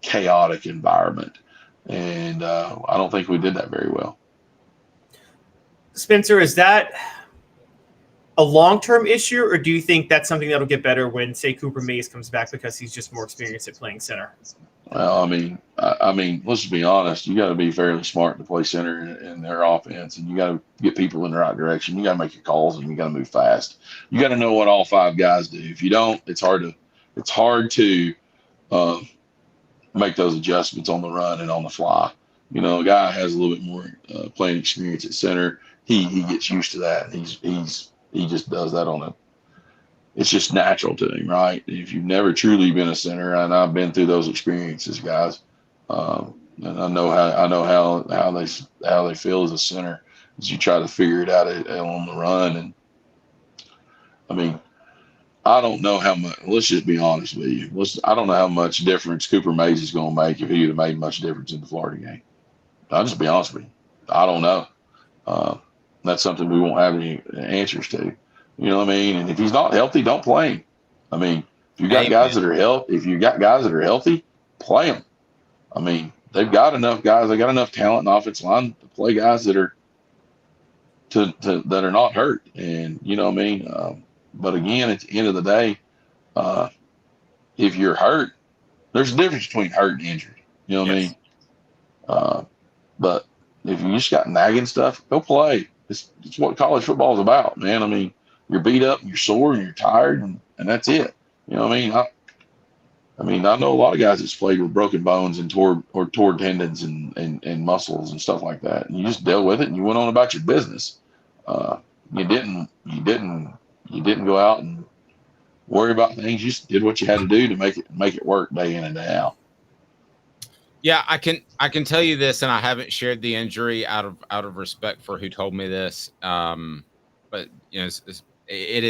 chaotic environment. And I don't think we did that very well. Spencer, is that a long-term issue, or do you think that's something that'll get better when, say, Cooper Mays comes back because he's just more experienced at playing center? Well, I mean, let's just be honest. You got to be fairly smart to play center in their offense, and you got to get people in the right direction. You got to make your calls, and you got to move fast. You got to know what all five guys do. If you don't, it's hard to make those adjustments on the run and on the fly. You know, a guy has a little bit more playing experience at center. He gets used to that. He just does that it's just natural to him, right? If you've never truly been a center, and I've been through those experiences, guys, and I know how they feel as a center as you try to figure it out on the run. And I mean, I don't know how much. Let's just be honest with you. I don't know how much difference Cooper Mays is going to make if he would have made much difference in the Florida game. I'll just be honest with you. I don't know. That's something we won't have any answers to. You know what I mean? And if he's not healthy, don't play him. I mean, if you got guys that are healthy, play them. I mean, they've got enough guys. They got enough talent in the offensive line to play guys that are that are not hurt. And you know what I mean? But again, at the end of the day, if you're hurt, there's a difference between hurt and injured. You know what I mean? But if you just got nagging stuff, go play. It's what college football is about, man. I mean, you're beat up, and you're sore, and you're tired, and that's it. You know what I mean? I know a lot of guys that's played with broken bones and tore tendons and muscles and stuff like that. And you just dealt with it, and you went on about your business. You didn't go out and worry about things. You just did what you had to do to make it work day in and day out. Yeah, I can tell you this, and I haven't shared the injury out of respect for who told me this. But you know, it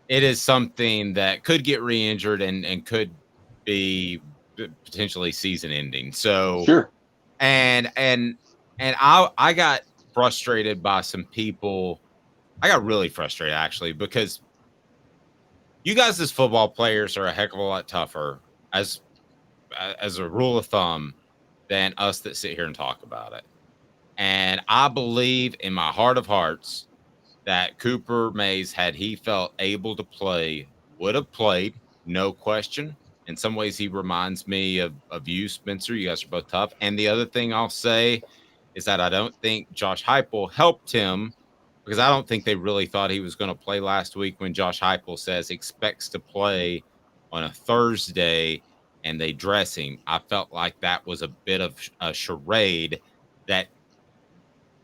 is something that could get re-injured and could be potentially season ending. So sure. And I got frustrated by some people. I got really frustrated actually because you guys as football players are a heck of a lot tougher as a rule of thumb than us that sit here and talk about it. And I believe in my heart of hearts that Cooper Mays, had he felt able to play, would have played, no question. In some ways, he reminds me of you, Spencer. You guys are both tough. And the other thing I'll say is that I don't think Josh Heupel helped him because I don't think they really thought he was going to play last week when Josh Heupel says expects to play on a Thursday and they dress him. I felt like that was a bit of a charade that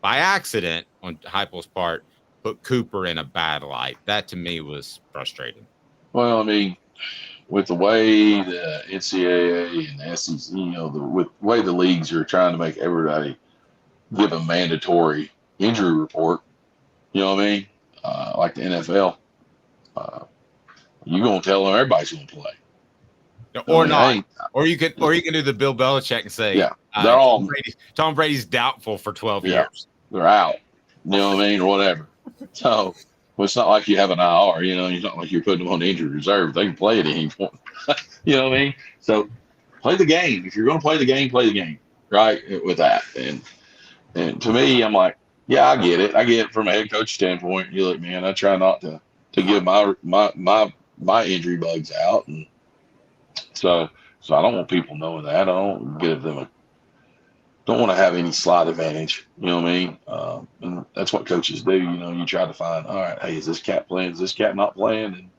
by accident on Heupel's part put Cooper in a bad light. That to me was frustrating. Well, I mean, with the way the NCAA and the SEC, you know, with the way the leagues are trying to make everybody give a mandatory injury report, you know what I mean? Like the NFL, you're gonna tell them everybody's gonna play, or not, or you can do the Bill Belichick and say, yeah, they're all Tom Brady's doubtful for 12 years. They're out. You know what I mean, or whatever. So, Well, it's not like you have an IR, it's not like you're putting them on the injured reserve. They can play at any point. You know what I mean? So play the game. If you're going to play the game, right? With that. And to me, I'm like, yeah, I get it. I get it from a head coach standpoint. You look, man, I try not to give my injury bugs out. And so I don't want people knowing that. I don't give them don't want to have any slight advantage. You know what I mean? And that's what coaches do. You try to find, all right, hey, is this cat playing? Is this cat not playing?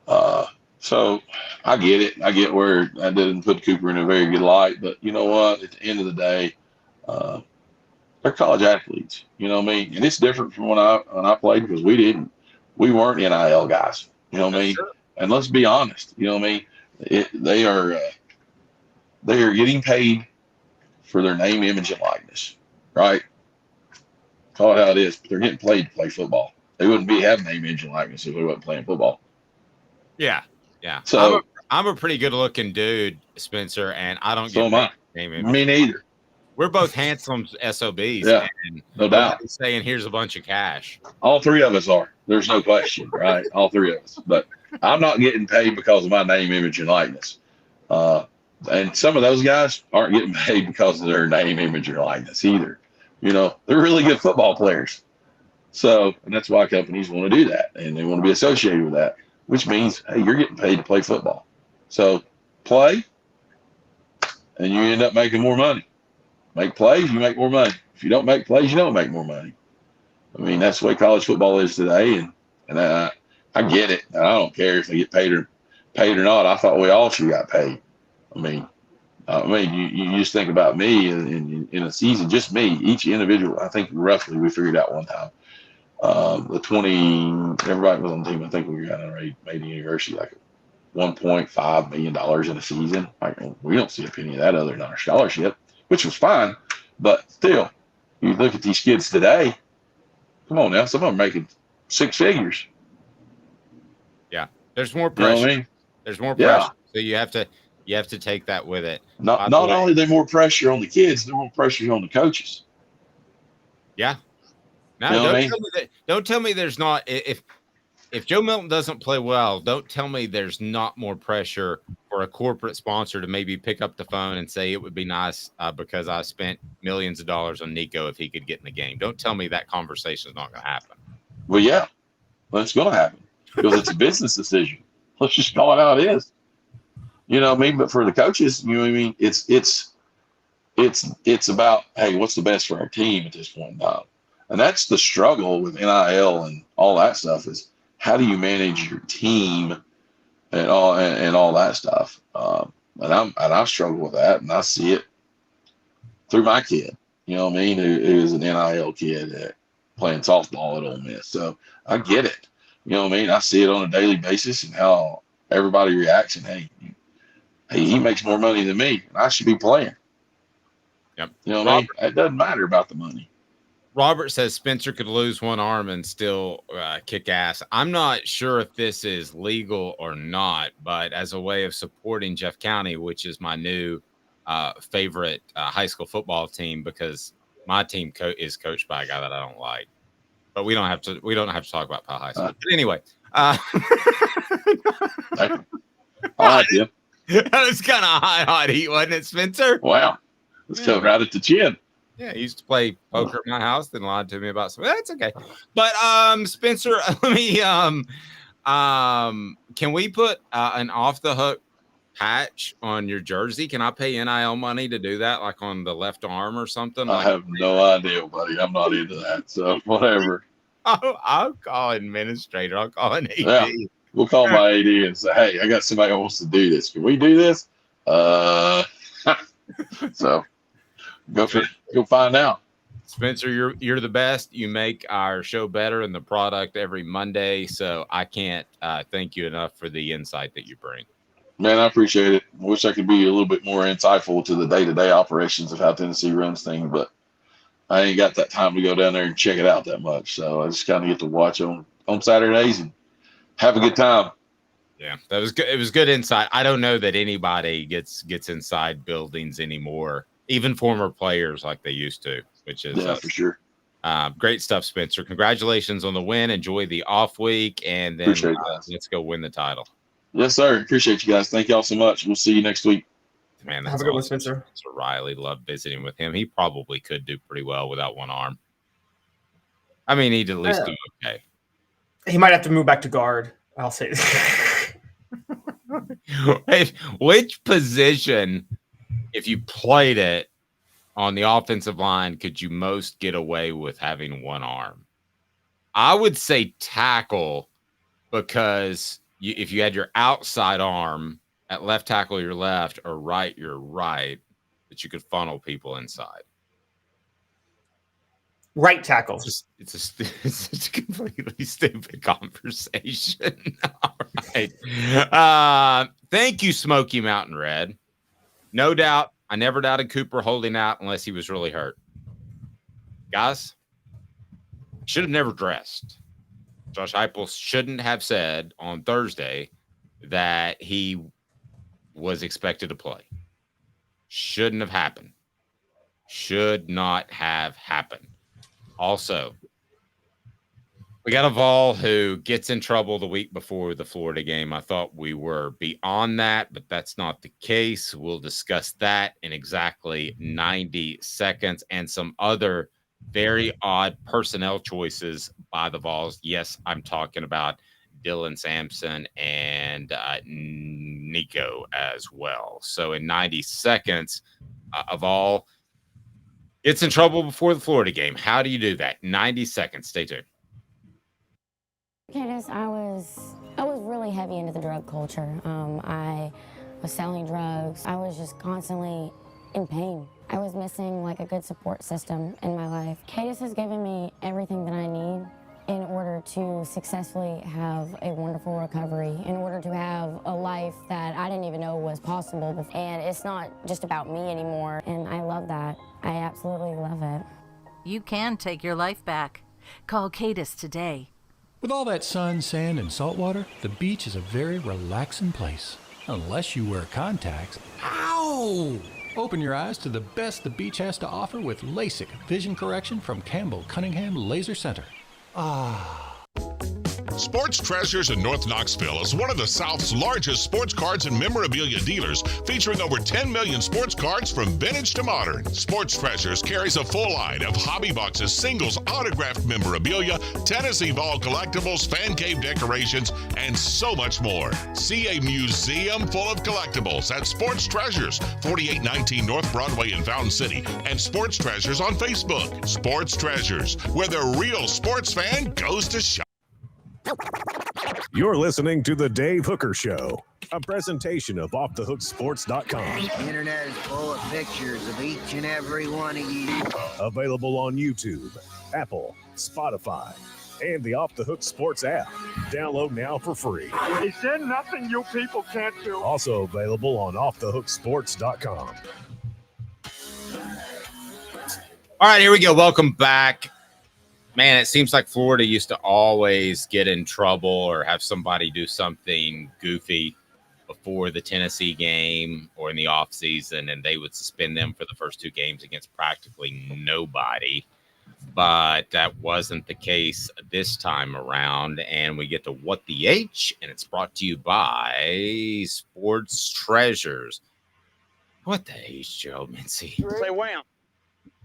And so I get it. I get where I didn't put Cooper in a very good light. But you know what? At the end of the day, they're college athletes. You know what I mean? And it's different from when I played because we weren't NIL guys. You know what I mean? Sure. And let's be honest. You know what I mean? They are getting paid for their name, image, and likeness, right? Call it how it is. But they're getting paid to play football. They wouldn't have name, image, and likeness if they wasn't playing football. Yeah. So I'm a pretty good looking dude, Spencer, and I don't so get am I. name image. Me neither. We're both handsome SOBs. Yeah, and no doubt. saying here's a bunch of cash. All three of us are. There's no question, right? All three of us. But I'm not getting paid because of my name, image, and likeness. And some of those guys aren't getting paid because of their name, image, or likeness either. They're really good football players. So, and that's why companies want to do that. And they want to be associated with that, which means, hey, you're getting paid to play football. So play, and you end up making more money. Make plays, you make more money. If you don't make plays, you don't make more money. I mean, that's the way college football is today. And I get it. And I don't care if they get paid or not. I thought we all should have got paid. I mean, you just think about me in a season, just me, each individual. I think roughly we figured out one time, everybody was on the team. I think we got made the university like $1.5 million in a season. We don't see a penny of that other than our scholarship, which was fine. But still, you look at these kids today. Come on now, some of them are making six figures. Yeah, there's more pressure. You know what I mean? There's more pressure, so you have to take that with it. Not only there more pressure on the kids, there's more pressure on the coaches. Yeah. No, you know don't tell me there's not. If Joe Milton doesn't play well, don't tell me there's not more pressure for a corporate sponsor to maybe pick up the phone and say it would be nice because I spent millions of dollars on Nico if he could get in the game. Don't tell me that conversation is not going to happen. Well, yeah, it's going to happen because it's a business decision. Let's just call it how it is. You know what I mean? But for the coaches, you know what I mean? It's about, hey, what's the best for our team at this point in time? And that's the struggle with NIL and all that stuff is how do you manage your team and all that stuff? And I struggle with that, and I see it through my kid. You know what I mean? Who is an NIL kid playing softball at Ole Miss. So I get it. You know what I mean? I see it on a daily basis and how everybody reacts. And hey, he makes more money than me, and I should be playing. Yep. You know what I mean? It doesn't matter about the money. Robert says Spencer could lose one arm and still kick ass. I'm not sure if this is legal or not, but as a way of supporting Jeff County, which is my new favorite high school football team, because my team is coached by a guy that I don't like. But we don't have to talk about Powell High School. But anyway, I like you. That was kind of hot heat, wasn't it, Spencer? Wow, let's go right at the chin. Yeah, he used to play poker at my house, then lied to me about something. That's okay. But Spencer, let me can we put an off the hook patch on your jersey? Can I pay NIL money to do that, like on the left arm or something? I have no idea, buddy. I'm not into that. So whatever. I'll call an administrator. I'll call an AD. Yeah, we'll call my AD and say, hey, I got somebody who wants to do this. Can we do this? So go find out. Spencer, you're the best. You make our show better and the product every Monday. So I can't thank you enough for the insight that you bring. Man, I appreciate it. I wish I could be a little bit more insightful to the day-to-day operations of how Tennessee runs things, but I ain't got that time to go down there and check it out that much. So I just kind of get to watch on Saturdays and have a good time. Yeah, that was good. It was good insight. I don't know that anybody gets inside buildings anymore, even former players like they used to, which is for sure. Great stuff, Spencer. Congratulations on the win. Enjoy the off week, and then let's go win the title. Yes, sir. Appreciate you guys. Thank y'all so much. We'll see you next week. Man, that's Have a good one, awesome. Spencer. Spencer Riley, loved visiting with him. He probably could do pretty well without one arm. I mean, he'd at least do okay. He might have to move back to guard. I'll say Which position, if you played it on the offensive line, could you most get away with having one arm? I would say tackle, because if you had your outside arm at left tackle, your left, or right, your right, that you could funnel people inside. Right tackle. It's a completely stupid conversation. All right. Thank you, Smoky Mountain Red. No doubt. I never doubted Cooper holding out unless he was really hurt. Guys, should have never dressed. Josh Heupel shouldn't have said on Thursday that he was expected to play. Shouldn't have happened. Should not have happened. Also, we got a Vol who gets in trouble the week before the Florida game. I thought we were beyond that, but that's not the case. We'll discuss that in exactly 90 seconds and some other very odd personnel choices by the Vols. Yes, I'm talking about Dylan Sampson and Nico as well. So in 90 seconds, a Vol gets in trouble before the Florida game. How do you do that? 90 seconds. Stay tuned. Candace, I was really heavy into the drug culture. I was selling drugs. I was just constantly in pain. I was missing like a good support system in my life. Candace has given me everything that I need in order to successfully have a wonderful recovery, in order to have a life that I didn't even know was possible before. And it's not just about me anymore, and I love that. I absolutely love it. You can take your life back. Call Cadis today. With all that sun, sand, and salt water, the beach is a very relaxing place. Unless you wear contacts. Ow! Open your eyes to the best the beach has to offer with LASIK vision correction from Campbell Cunningham Laser Center. Sports Treasures in North Knoxville is one of the South's largest sports cards and memorabilia dealers, featuring over 10 million sports cards from vintage to modern. Sports Treasures carries a full line of hobby boxes, singles, autographed memorabilia, Tennessee Vol collectibles, fan cave decorations, and so much more. See a museum full of collectibles at Sports Treasures, 4819 North Broadway in Fountain City, and Sports Treasures on Facebook. Sports Treasures, where the real sports fan goes to shop. You're listening to The Dave Hooker Show, a presentation of OffTheHookSports.com. The internet is full of pictures of each and every one of you. Available on YouTube, Apple, Spotify, and the Off the Hook Sports app. Download now for free. Is there nothing you people can't do? Also available on OffTheHookSports.com. All right, here we go. Welcome back. Man, it seems like Florida used to always get in trouble or have somebody do something goofy before the Tennessee game or in the offseason, and they would suspend them for the first two games against practically nobody. But that wasn't the case this time around, and we get to What the H, and it's brought to you by Sports Treasures. What the H, Gerald Mincey? Say wham.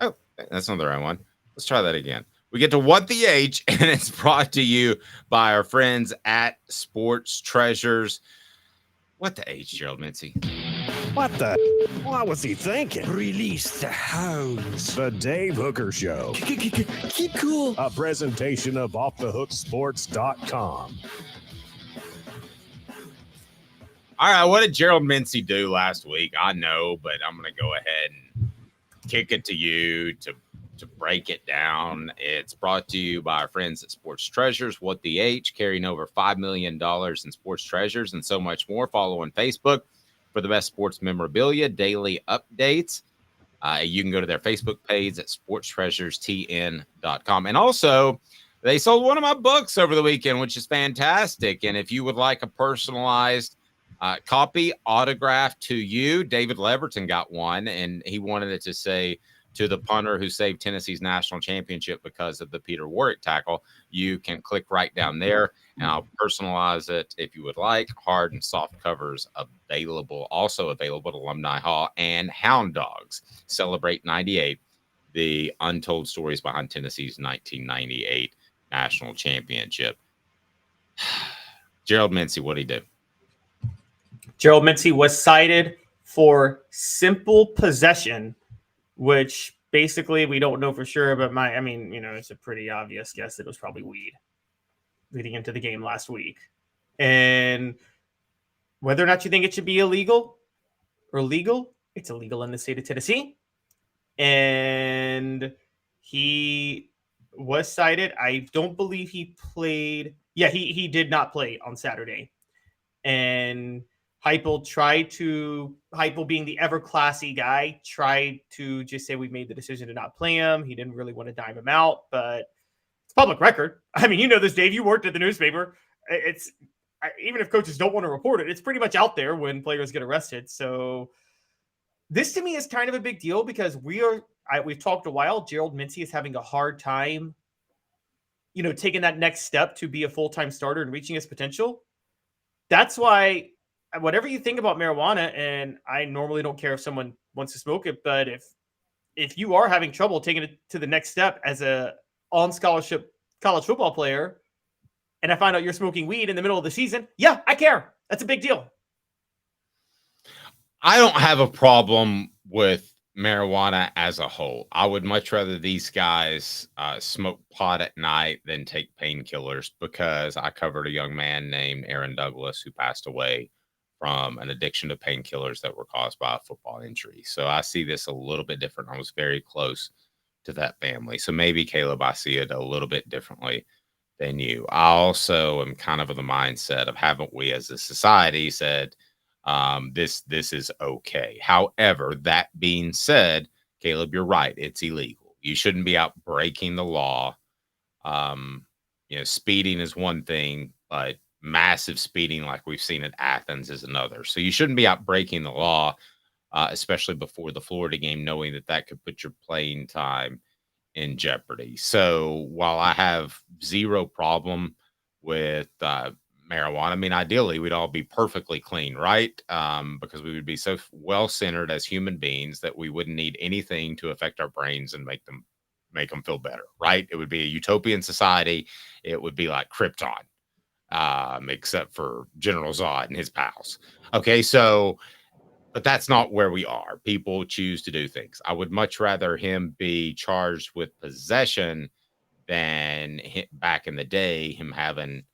Oh, that's not the right one. Let's try that again. We get to What the H, and it's brought to you by our friends at Sports Treasures. What the H, Gerald Mincey? What the? What was he thinking? Release the hounds. The Dave Hooker Show, Keep cool. a presentation of OffTheHookSports.com. All right, what did Gerald Mincey do last week? I know, but I'm going to go ahead and kick it to you to break it down. It's brought to you by our friends at Sports Treasures. What the H, carrying over $5 million in sports treasures and so much more. Follow on Facebook for the best sports memorabilia, daily updates. You can go to their Facebook page at sportstreasurestn.com. And also, they sold one of my books over the weekend, which is fantastic. And if you would like a personalized copy autographed to you, David Leverton got one, and he wanted it to say, to the punter who saved Tennessee's national championship because of the Peter Warrick tackle, you can click right down there, and I'll personalize it if you would like. Hard and soft covers available, also available at Alumni Hall and Hound Dogs. Celebrate 98, the untold stories behind Tennessee's 1998 national championship. Gerald Mincey, what'd he do? Gerald Mincey was cited for simple possession, which basically we don't know for sure, but it's a pretty obvious guess that it was probably weed leading into the game last week. And whether or not you think it should be illegal or legal, it's illegal in the state of Tennessee. And he was cited. I don't believe he played. Yeah, he did not play on Saturday. And Heupel being the ever classy guy, tried to just say we made the decision to not play him. He didn't really want to dime him out, but it's public record. I mean, you know this, Dave. You worked at the newspaper. Even if coaches don't want to report it, it's pretty much out there when players get arrested. So this to me is kind of a big deal because we've talked a while. Gerald Mincey is having a hard time, taking that next step to be a full-time starter and reaching his potential. That's why, whatever you think about marijuana, and I normally don't care if someone wants to smoke it, but if you are having trouble taking it to the next step as a on-scholarship college football player, and I find out you're smoking weed in the middle of the season, yeah, I care. That's a big deal. I don't have a problem with marijuana as a whole. I would much rather these guys smoke pot at night than take painkillers, because I covered a young man named Aaron Douglas who passed away from an addiction to painkillers that were caused by a football injury. So I see this a little bit different. I was very close to that family. So maybe, Caleb, I see it a little bit differently than you. I also am kind of the mindset of, haven't we as a society said, this is okay. However, that being said, Caleb, you're right. It's illegal. You shouldn't be out breaking the law. Speeding is one thing, but massive speeding like we've seen at Athens is another. So you shouldn't be out breaking the law, especially before the Florida game, knowing that could put your playing time in jeopardy. So while I have zero problem with marijuana, I mean, ideally we'd all be perfectly clean, right? Because we would be so well-centered as human beings that we wouldn't need anything to affect our brains and make them feel better, right? It would be a utopian society. It would be like Krypton. Except for General Zod and his pals. Okay, but that's not where we are. People choose to do things. I would much rather him be charged with possession than back in the day, him having,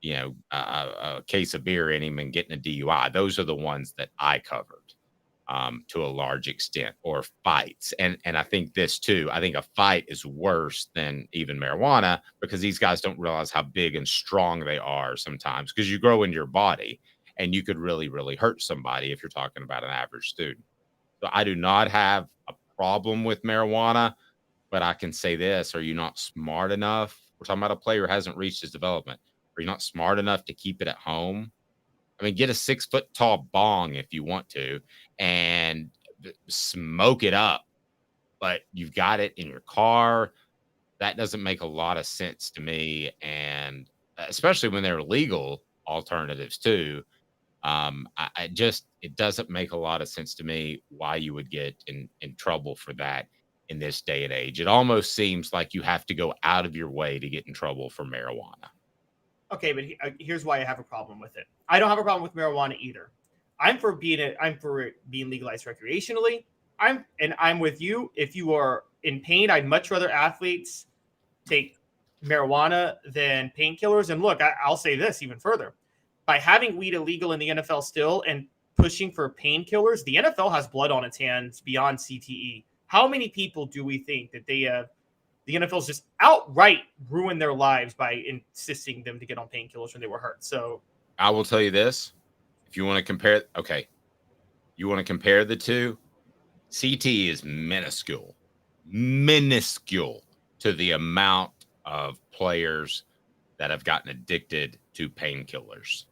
a case of beer in him and getting a DUI. Those are the ones that I covered to a large extent, or fights. And I think this too, I think a fight is worse than even marijuana, because these guys don't realize how big and strong they are sometimes, because you grow in your body and you could really, really hurt somebody if you're talking about an average student. So I do not have a problem with marijuana, but I can say this: are you not smart enough? We're talking about a player who hasn't reached his development. Are you not smart enough to keep it at home? I mean, get a 6-foot tall bong if you want to and smoke it up, but you've got it in your car. That doesn't make a lot of sense to me. And especially when they're legal alternatives too. It doesn't make a lot of sense to me why you would get in trouble for that in this day and age. It almost seems like you have to go out of your way to get in trouble for marijuana. Okay, but here's why I have a problem with it. I don't have a problem with marijuana either. I'm for being legalized recreationally. I'm with you. If you are in pain, I'd much rather athletes take marijuana than painkillers. And look, I'll say this even further. By having weed illegal in the NFL still and pushing for painkillers, the NFL has blood on its hands beyond CTE. How many people do we think that the NFL's just outright ruined their lives by insisting them to get on painkillers when they were hurt? So I will tell you this. If you want to compare, you want to compare the two, CTE is minuscule to the amount of players that have gotten addicted to painkillers.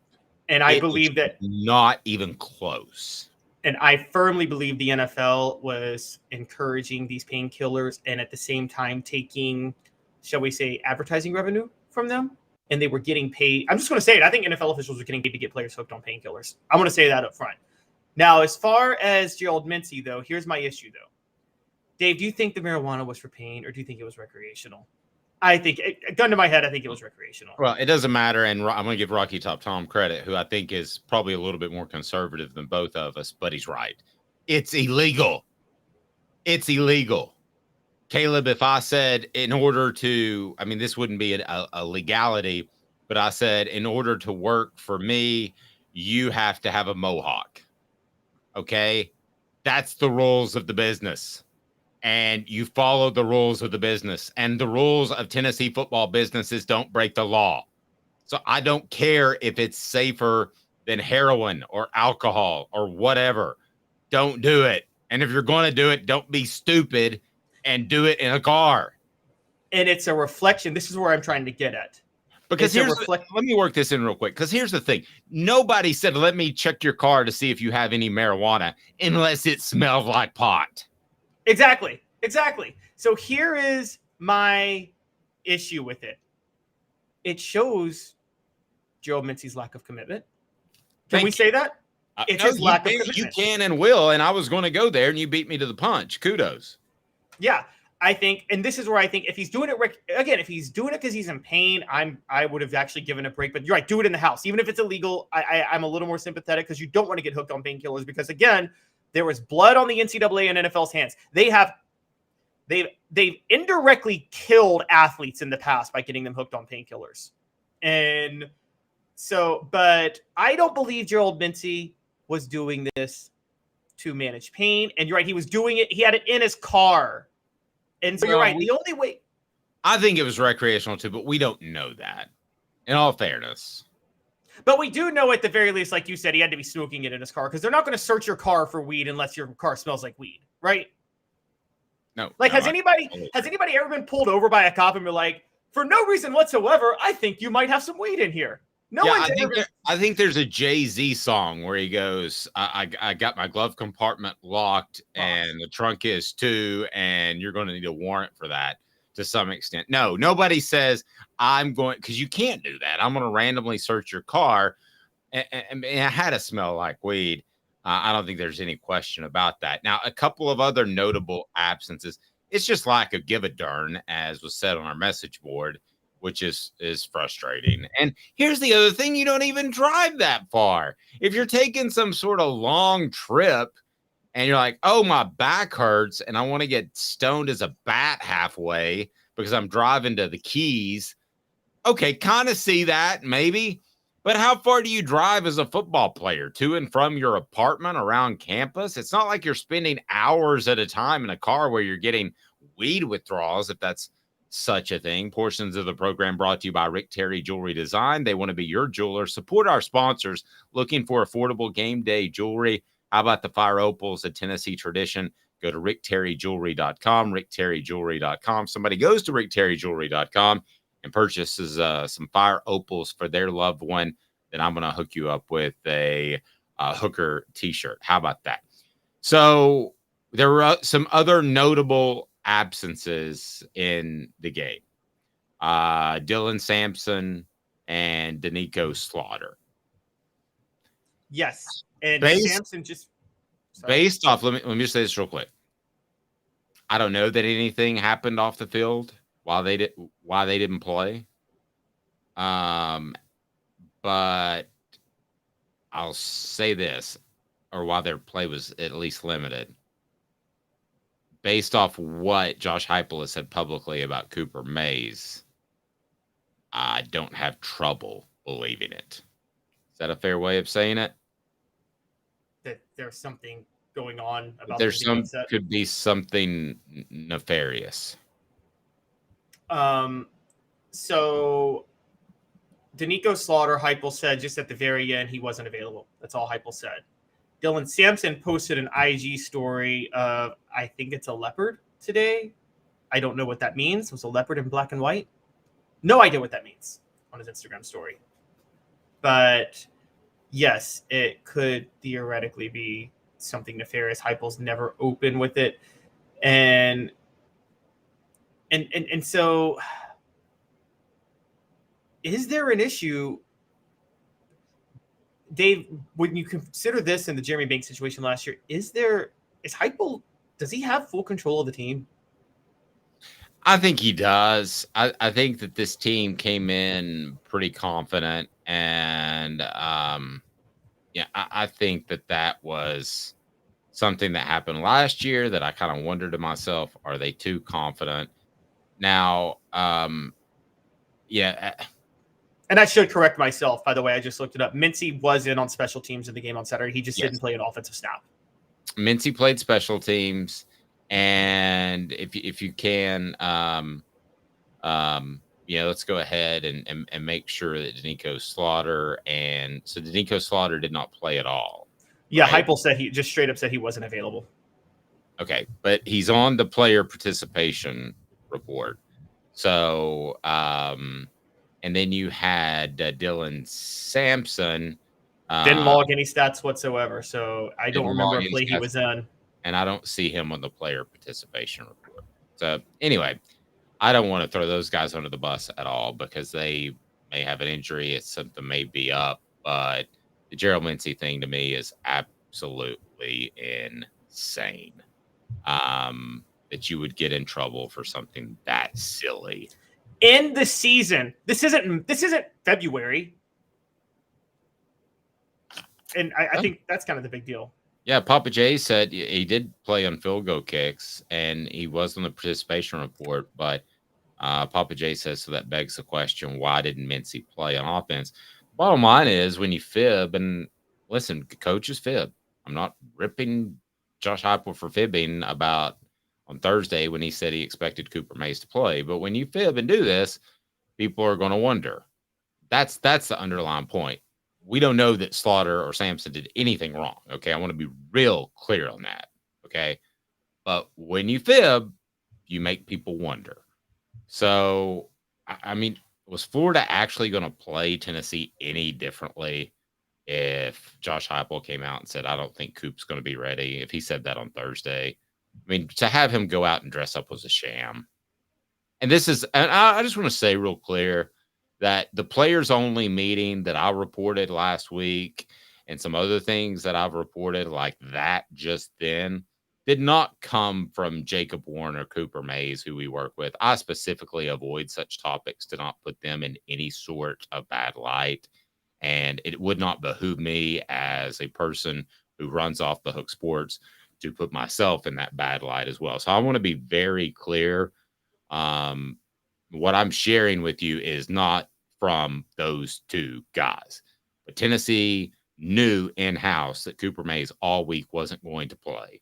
And I believe that not even close. And I firmly believe the NFL was encouraging these painkillers and at the same time taking, shall we say, advertising revenue from them. And they were getting paid. I'm just going to say it. I think NFL officials were getting paid to get players hooked on painkillers. I'm going to say that up front. Now, as far as Gerald Mincey, though, here's my issue, though. Dave, do you think the marijuana was for pain or do you think it was recreational? I think, gun to my head, I think it was recreational. Well, it doesn't matter. And I'm going to give Rocky Top Tom credit, who I think is probably a little bit more conservative than both of us, but he's right. It's illegal. It's illegal. Caleb, if I said in order to, I mean, this wouldn't be a legality, but I said in order to work for me, you have to have a mohawk. Okay? That's the rules of the business. And you follow the rules of the business. And the rules of Tennessee football businesses don't break the law. So I don't care if it's safer than heroin or alcohol or whatever. Don't do it. And if you're going to do it, don't be stupid and do it in a car. And it's a reflection. This is where I'm trying to get at. Because let me work this in real quick. Because here's the thing. Nobody said, let me check your car to see if you have any marijuana unless it smells like pot. Exactly. So here is my issue with it. It shows Gerald Mincey's lack of commitment. Can we say that? It's his lack of commitment. You can and will, and I was going to go there, and you beat me to the punch. Kudos. Yeah, I think, and this is where I think if he's doing it, again, if he's doing it because he's in pain, I would have actually given a break. But you're right, do it in the house, even if it's illegal. I'm a little more sympathetic because you don't want to get hooked on painkillers because again, there was blood on the NCAA and NFL's hands. They've indirectly killed athletes in the past by getting them hooked on painkillers, and so, but I don't believe Gerald Mincey was doing this to manage pain. And you're right, he was doing it. He had it in his car. And so you're right. The only way. I think it was recreational too, but we don't know that in all fairness. But we do know at the very least, like you said, he had to be smoking it in his car because they're not going to search your car for weed unless your car smells like weed. Right. No. Like, has anybody ever been pulled over by a cop and been like, for no reason whatsoever, I think you might have some weed in here? No one's I think there's a Jay-Z song where he goes, I got my glove compartment locked and the trunk is too, and you're going to need a warrant for that to some extent. No, nobody says I'm going, because you can't do that. I'm going to randomly search your car and it had to smell like weed. I don't think there's any question about that. Now, a couple of other notable absences. It's just lack of give a darn, as was said on our message board, which is frustrating. And here's the other thing. You don't even drive that far. If you're taking some sort of long trip and you're like, oh, my back hurts and I want to get stoned as a bat halfway because I'm driving to the Keys. Okay, kind of see that maybe. But how far do you drive as a football player? To and from your apartment around campus? It's not like you're spending hours at a time in a car where you're getting weed withdrawals, if that's such a thing. Portions of the program brought to you by Rick Terry Jewelry Design. They want to be your jeweler. Support our sponsors looking for affordable game day jewelry. How about the Fire Opals, a Tennessee tradition? Go to rickterryjewelry.com, rickterryjewelry.com. Somebody goes to rickterryjewelry.com and purchases some Fire Opals for their loved one, then I'm going to hook you up with a Hooker t-shirt. How about that? So there were some other notable absences in the game. Dylan Sampson and Danico Slaughter. Yes. And Sampson just based off, let me just say this real quick. I don't know that anything happened off the field while they didn't play. But I'll say this, or while their play was at least limited. Based off what Josh Heupel has said publicly about Cooper Mays, I don't have trouble believing it. Is that a fair way of saying it? That there's something going on about there's some could be something nefarious. So Danico Slaughter, Heupel said just at the very end he wasn't available. That's all Heupel said. Dylan Sampson posted an IG story of, I think it's a leopard today. I don't know what that means. It was a leopard in black and white. No idea what that means on his Instagram story. But yes, it could theoretically be something nefarious. Heupel's never open with it. And so is there an issue, Dave, when you consider this and the Jeremy Banks situation last year, is Heupel, does he have full control of the team? I think he does. I think that this team came in pretty confident, and I think that was something that happened last year that I kind of wondered to myself, are they too confident? Now, And I should correct myself, by the way. I just looked it up. Mincey was in on special teams in the game on Saturday. He just didn't play an offensive snap. Mincey played special teams, and if you can, let's go ahead and make sure that Danico Slaughter, and so Danico Slaughter did not play at all. Yeah, right? Heupel said he just straight up said he wasn't available. Okay, but he's on the player participation report. So, and then you had Dylan Sampson. Didn't log any stats whatsoever, so I don't remember a play he was in. And I don't see him on the player participation report. So anyway, I don't want to throw those guys under the bus at all because they may have an injury. It's something may be up, but the Gerald Mincey thing to me is absolutely insane. That you would get in trouble for something that silly. In the season, this isn't February. And I think that's kind of the big deal. Yeah, Papa J said he did play on field goal kicks, and he was on the participation report. But Papa J says, so that begs the question, why didn't Mincey play on offense? Bottom line is, when you fib, and listen, coaches fib. I'm not ripping Josh Heupel for fibbing about on Thursday when he said he expected Cooper Mays to play. But when you fib and do this, people are going to wonder. That's the underlying point. We don't know that Slaughter or Sampson did anything wrong. Okay. I want to be real clear on that. Okay. But when you fib, you make people wonder. So, I mean, was Florida actually going to play Tennessee any differently if Josh Heupel came out and said, I don't think Coop's going to be ready? If he said that on Thursday, I mean, to have him go out and dress up was a sham. And I just want to say real clear that the players only meeting that I reported last week and some other things that I've reported like that just then did not come from Jacob Warren or Cooper Mays, who we work with. I specifically avoid such topics to not put them in any sort of bad light. And it would not behoove me as a person who runs off the hook sports to put myself in that bad light as well. So I want to be very clear. What I'm sharing with you is not from those two guys. But Tennessee knew in-house that Cooper Mays all week wasn't going to play.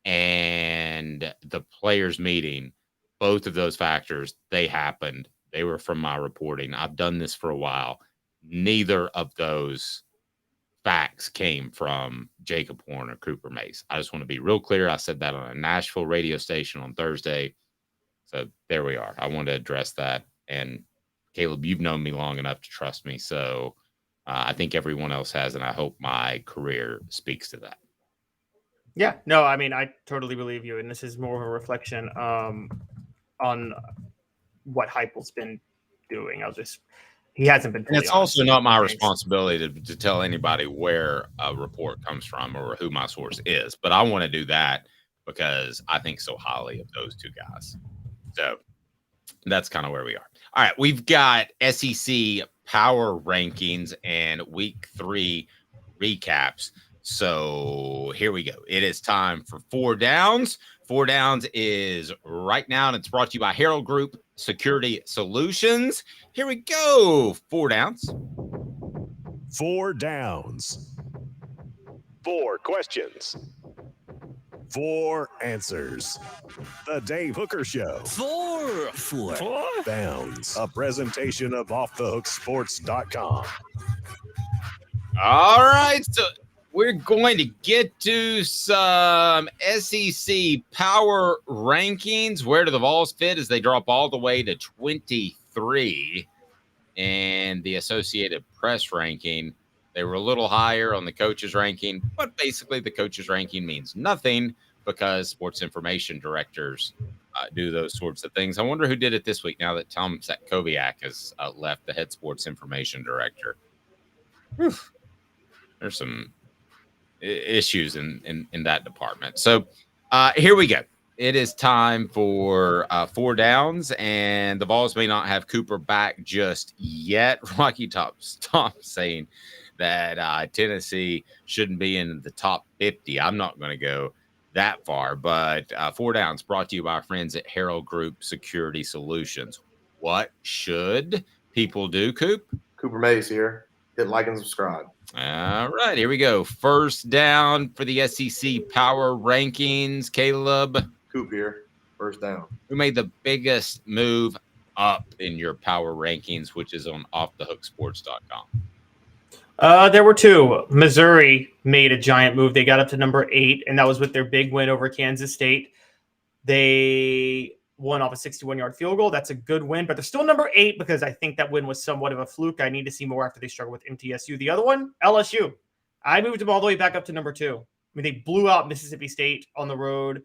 And the players meeting, both of those factors, they happened. They were from my reporting. I've done this for a while. Neither of those facts came from Jacob Horn or Cooper Mays. I just want to be real clear. I said that on a Nashville radio station on Thursday. So there we are. I want to address that. And Caleb, you've known me long enough to trust me. So I think everyone else has, and I hope my career speaks to that. Yeah, no, I mean, I totally believe you. And this is more of a reflection on what Heupel's been doing. He hasn't been. And it's also not my responsibility to tell anybody where a report comes from or who my source is. But I want to do that because I think so highly of those two guys. So that's kind of where we are. All right, we've got SEC power rankings and week 3 recaps. So here we go. It is time for 4 Downs. 4 Downs is right now, and it's brought to you by Herald Group Security Solutions. Here we go. 4 Downs. 4 Downs. 4 questions. 4 answers. The Dave Hooker Show. 4 Downs. A presentation of offthehooksports.com. All right. So we're going to get to some SEC power rankings. Where do the Vols fit as they drop all the way to 23? And the Associated Press ranking. They were a little higher on the coaches ranking, but basically the coaches ranking means nothing because sports information directors do those sorts of things. I wonder who did it this week now that Tom Satkowiak has left, the head sports information director. Whew. There's some issues in that department. So here we go. It is time for 4 downs, and the Vols may not have Cooper back just yet. Rocky Top's saying that Tennessee shouldn't be in the top 50. I'm not going to go that far, but 4 downs brought to you by our friends at Herald Group Security Solutions. What should people do, Coop? Cooper Mays here. Hit like and subscribe. All right, here we go. First down for the SEC Power Rankings. Caleb. Coop here. First down. Who made the biggest move up in your Power Rankings, which is on offthehooksports.com? There were 2. Missouri made a giant move. They got up to number 8, and that was with their big win over Kansas State. They won off a 61-yard field goal. That's a good win, but they're still number 8 because I think that win was somewhat of a fluke. I need to see more after they struggle with MTSU. The other one, LSU. I moved them all the way back up to number 2. I mean, they blew out Mississippi State on the road.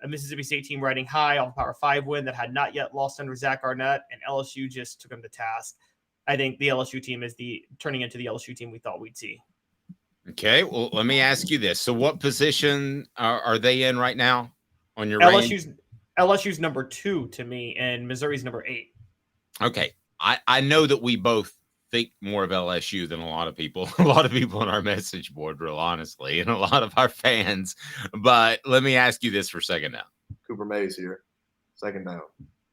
A Mississippi State team riding high off a Power 5 win that had not yet lost under Zach Arnett, and LSU just took them to task. I think the LSU team is turning into the LSU team we thought we'd see. Okay, well, let me ask you this. So what position are they in right now on your range? LSU's number 2 to me, and Missouri's number 8. Okay, I know that we both think more of LSU than a lot of people on our message board, real honestly, and a lot of our fans. But let me ask you this for second down. Cooper Mays here. Second down.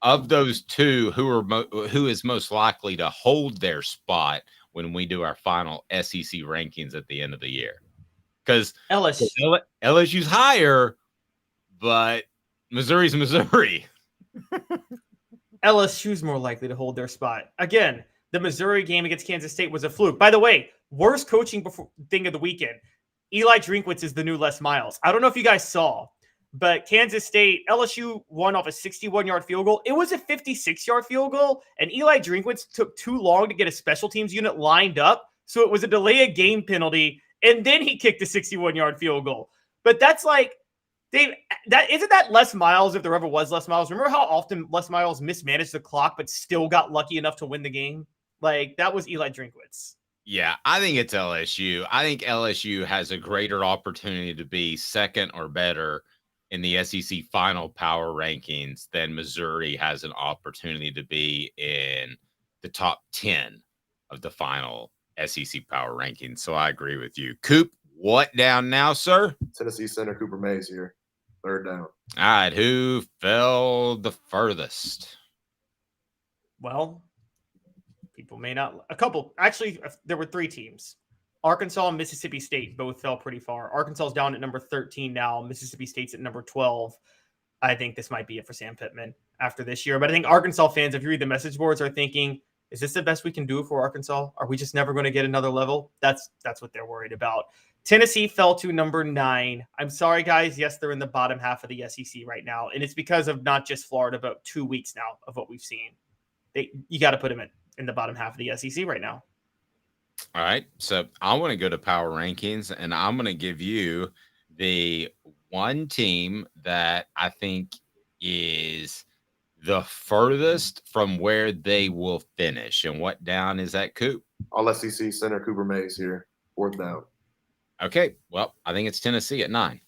Of those 2, who is most likely to hold their spot when we do our final SEC rankings at the end of the year? Because LSU's higher, but Missouri's Missouri. LSU's more likely to hold their spot. Again, the Missouri game against Kansas State was a fluke. By the way, worst coaching thing of the weekend. Eli Drinkwitz is the new Les Miles. I don't know if you guys saw, but Kansas State, LSU won off a 61-yard field goal. It was a 56-yard field goal, and Eli Drinkwitz took too long to get a special teams unit lined up, so it was a delay of game penalty, and then he kicked a 61-yard field goal. But that's like, Dave, isn't that Les Miles if there ever was Les Miles? Remember how often Les Miles mismanaged the clock but still got lucky enough to win the game? Like, that was Eli Drinkwitz. Yeah, I think it's LSU. I think LSU has a greater opportunity to be second or better in the SEC final power rankings than Missouri has an opportunity to be in the top 10 of the final SEC power rankings. So I agree with you. Coop, what down now, sir? Tennessee center Cooper Mays here. Third down. All right, who fell the furthest? Well, people may not. Actually, there were 3 teams. Arkansas and Mississippi State both fell pretty far. Arkansas is down at number 13 now. Mississippi State's at number 12. I think this might be it for Sam Pittman after this year. But I think Arkansas fans, if you read the message boards, are thinking, is this the best we can do for Arkansas? Are we just never going to get another level? That's what they're worried about. Tennessee fell to number 9. I'm sorry, guys. Yes, they're in the bottom half of the SEC right now. And it's because of not just Florida, but 2 weeks now of what we've seen. You got to put them in the bottom half of the SEC right now. All right. So I want to go to power rankings, and I'm going to give you the one team that I think is the furthest from where they will finish. And what down is that, Coop? All SEC center Cooper Mays here. Fourth down. Okay. Well, I think it's Tennessee at 9.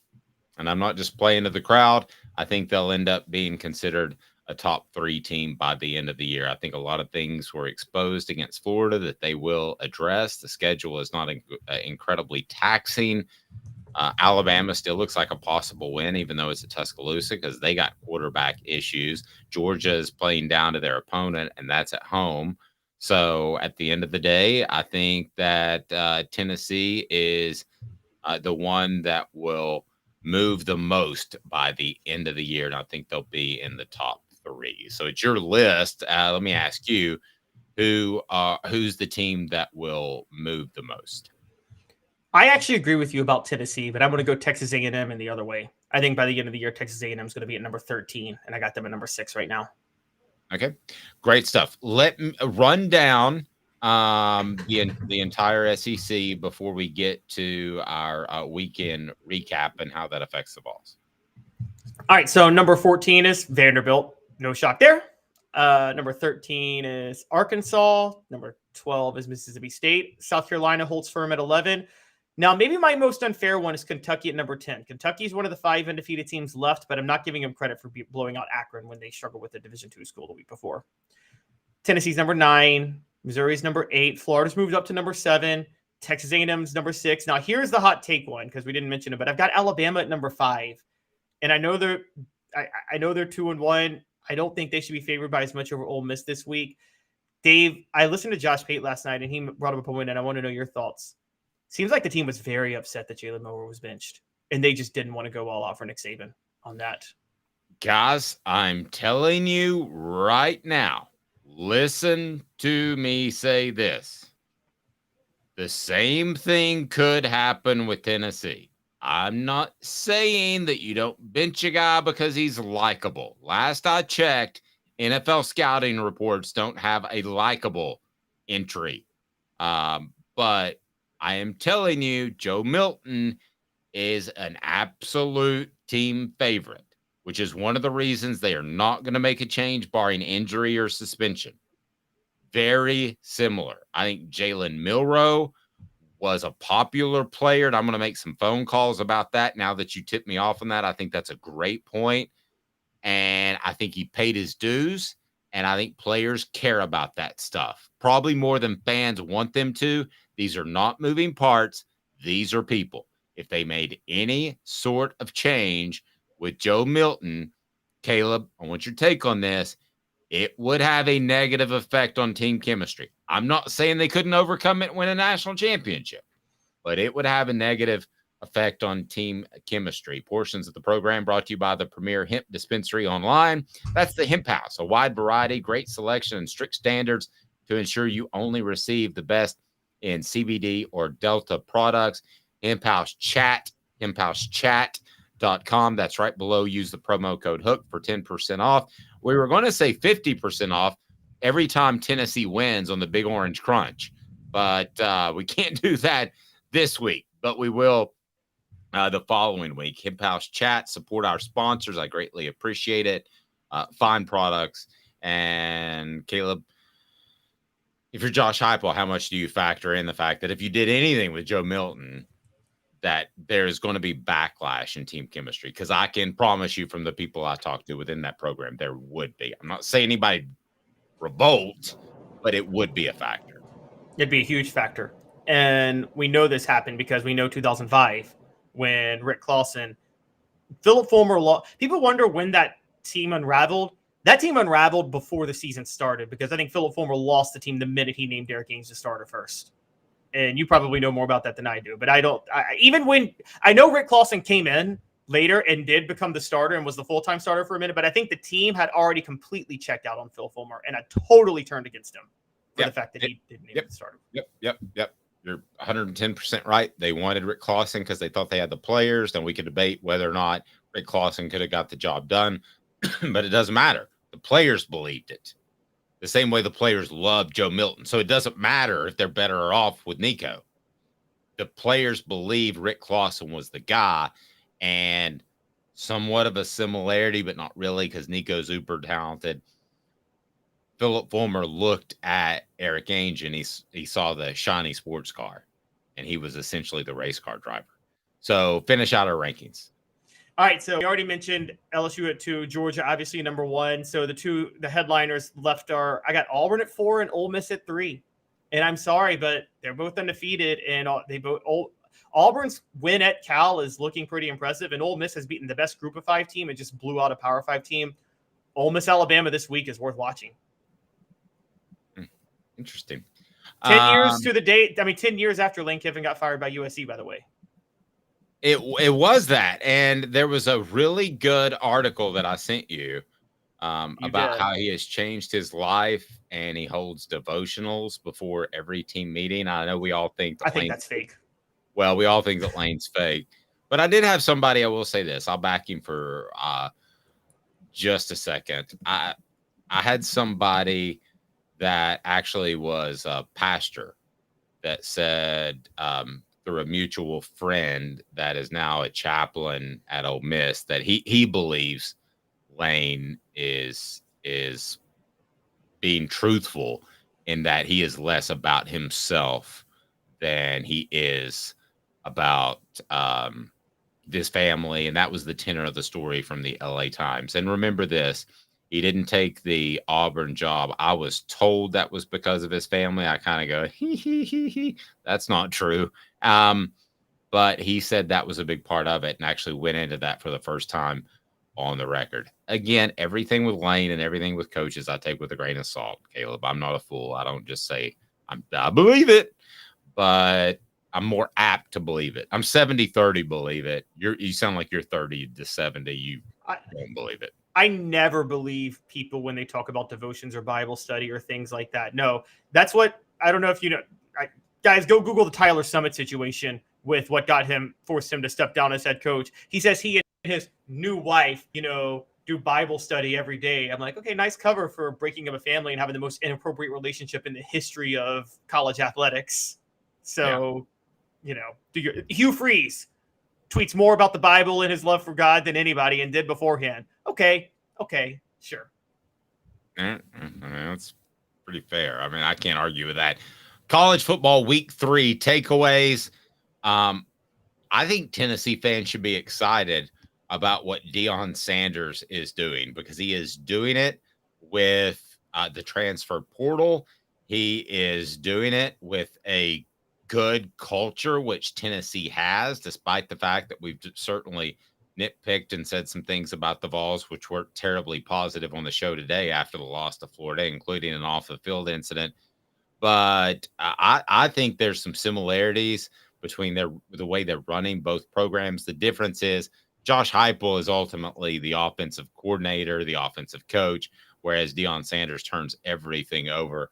And I'm not just playing to the crowd. I think they'll end up being considered a top 3 team by the end of the year. I think a lot of things were exposed against Florida that they will address. The schedule is not incredibly taxing. Alabama still looks like a possible win, even though it's a Tuscaloosa, because they got quarterback issues. Georgia is playing down to their opponent, and that's at home. So at the end of the day, I think that Tennessee is the one that will move the most by the end of the year, and I think they'll be in the top 3. So it's your list. Let me ask you, who's the team that will move the most? I actually agree with you about Tennessee, but I'm going to go Texas A&M in the other way. I think by the end of the year, Texas A&M is going to be at number 13, and I got them at number 6 right now. Okay, great stuff. Let me run down the entire SEC before we get to our weekend recap and how that affects the Vols. All right, so number 14 is Vanderbilt. No shock there. Number 13 is Arkansas. Number 12 is Mississippi State. South Carolina holds firm at 11. Now, maybe my most unfair one is Kentucky at number 10. Kentucky is one of the 5 undefeated teams left, but I'm not giving them credit for blowing out Akron when they struggled with a Division II school the week before. Tennessee's number 9. Missouri's number 8. Florida's moved up to number 7. Texas A&M's number 6. Now, here's the hot take one because we didn't mention it, but I've got Alabama at number 5. And I know they're 2-1. I don't think they should be favored by as much over Ole Miss this week. Dave, I listened to Josh Pate last night, and he brought up a point, and I want to know your thoughts. Seems like the team was very upset that Jalen Moore was benched, and they just didn't want to go all out for Nick Saban on that. Guys, I'm telling you right now, listen to me say this. The same thing could happen with Tennessee. I'm not saying that you don't bench a guy because he's likable. Last I checked, NFL scouting reports don't have a likable entry. But I am telling you, Joe Milton is an absolute team favorite, which is one of the reasons they are not going to make a change barring injury or suspension. Very similar. I think Jalen Milroe was a popular player, and I'm going to make some phone calls about that now that you tipped me off on that. I think that's a great point, and I think he paid his dues, and I think players care about that stuff, probably more than fans want them to. These are not moving parts. These are people. If they made any sort of change with Joe Milton, Caleb, I want your take on this. It would have a negative effect on team chemistry. I'm not saying they couldn't overcome it and win a national championship, but it would have a negative effect on team chemistry. Portions of the program brought to you by the premier hemp dispensary online. That's the Hemp House, a wide variety, great selection, and strict standards to ensure you only receive the best in CBD or Delta products. Hemp House Chat, hemphousechat.com. That's right below. Use the promo code HOOK for 10% off. We were going to say 50% off every time Tennessee wins on the Big Orange Crunch, but we can't do that this week, but we will the following week. Hemp House Chat, support our sponsors. I greatly appreciate it. Fine products. And Caleb, if you're Josh Heupel, how much do you factor in the fact that if you did anything with Joe Milton, that there's going to be backlash in team chemistry? Because I can promise you from the people I talked to within that program, there would be. I'm not saying anybody revolt, but it would be a factor. It'd be a huge factor. And we know this happened because we know 2005 when Rick Clausen, Philip Fulmer, people wonder when that team unraveled. That team unraveled before the season started because I think Philip Fulmer lost the team the minute he named Derek Gaines the starter first. And you probably know more about that than I do. But even when I know Rick Clausen came in later and did become the starter and was the full-time starter for a minute, but I think the team had already completely checked out on Phil Fulmer and I totally turned against him for the fact that he didn't name the starter. Yep. You're 110% right. They wanted Rick Clausen because they thought they had the players. Then we could debate whether or not Rick Clausen could have got the job done, but it doesn't matter. The players believed it. The same way the players love Joe Milton. So it doesn't matter if they're better off with Nico. The players believed Rick Clausen was the guy, and somewhat of a similarity, but not really because Nico's uber talented. Philip Fulmer looked at Eric Ainge and he saw the shiny sports car, and he was essentially the race car driver. So finish out our rankings. All right, so we already mentioned LSU at 2, Georgia obviously number 1. So the headliners left are I got Auburn at 4 and Ole Miss at 3. And I'm sorry, but they're both undefeated, and Auburn's win at Cal is looking pretty impressive, and Ole Miss has beaten the best Group of 5 team and just blew out a Power 5 team. Ole Miss Alabama this week is worth watching. Interesting. 10 years to the date. 10 years after Lane Kiffin got fired by USC, by the way. It was that, and there was a really good article that I sent you about how he has changed his life, and he holds devotionals before every team meeting. I know we all think I think that's fake. Well, we all think that Lane's fake, but I did have somebody. I will say this: I'll back him for just a second. I had somebody that actually was a pastor that said through a mutual friend that is now a chaplain at Ole Miss that he believes Lane is being truthful in that he is less about himself than he is about this family. And that was the tenor of the story from the LA Times. And remember this, he didn't take the Auburn job. I was told that was because of his family. I kind of go, he. That's not true. But he said that was a big part of it and actually went into that for the first time on the record. Again, everything with Lane and everything with coaches, I take with a grain of salt, Caleb. I'm not a fool. I don't just say I believe it, but I'm more apt to believe it. I'm 70-30 believe it. You sound like you're 30 to 70. You don't believe it. I never believe people when they talk about devotions or Bible study or things like that. No, that's what I don't know if you know. Guys, go Google the Tyler Summit situation with what forced him to step down as head coach. He says he and his new wife, do Bible study every day. I'm like, okay, nice cover for breaking up a family and having the most inappropriate relationship in the history of college athletics. So, Hugh Freeze tweets more about the Bible and his love for God than anybody and did beforehand. Okay, sure. That's pretty fair. I mean, I can't argue with that. College football week 3 takeaways. I think Tennessee fans should be excited about what Deion Sanders is doing because he is doing it with the transfer portal. He is doing it with a good culture, which Tennessee has, despite the fact that we've certainly nitpicked and said some things about the Vols, which weren't terribly positive on the show today after the loss to Florida, including an off-the-field incident. But I think there's some similarities between the way they're running both programs. The difference is Josh Heupel is ultimately the offensive coordinator, the offensive coach, whereas Deion Sanders turns everything over.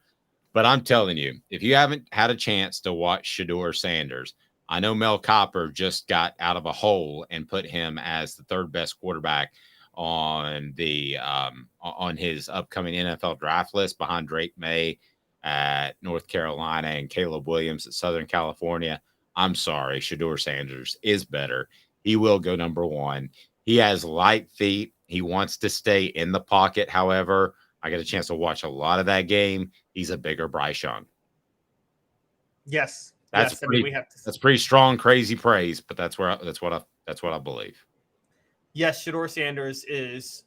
But I'm telling you, if you haven't had a chance to watch Shedeur Sanders, I know Mel Kiper just got out of a hole and put him as the third best quarterback on his upcoming NFL draft list behind Drake May at North Carolina and Caleb Williams at Southern California. I'm sorry, Shedeur Sanders is better. He will go number 1. He has light feet. He wants to stay in the pocket. However, I got a chance to watch a lot of that game. He's a bigger Bryce Young. Yes. That's pretty strong, crazy praise, but that's what I believe. Yes, Shedeur Sanders is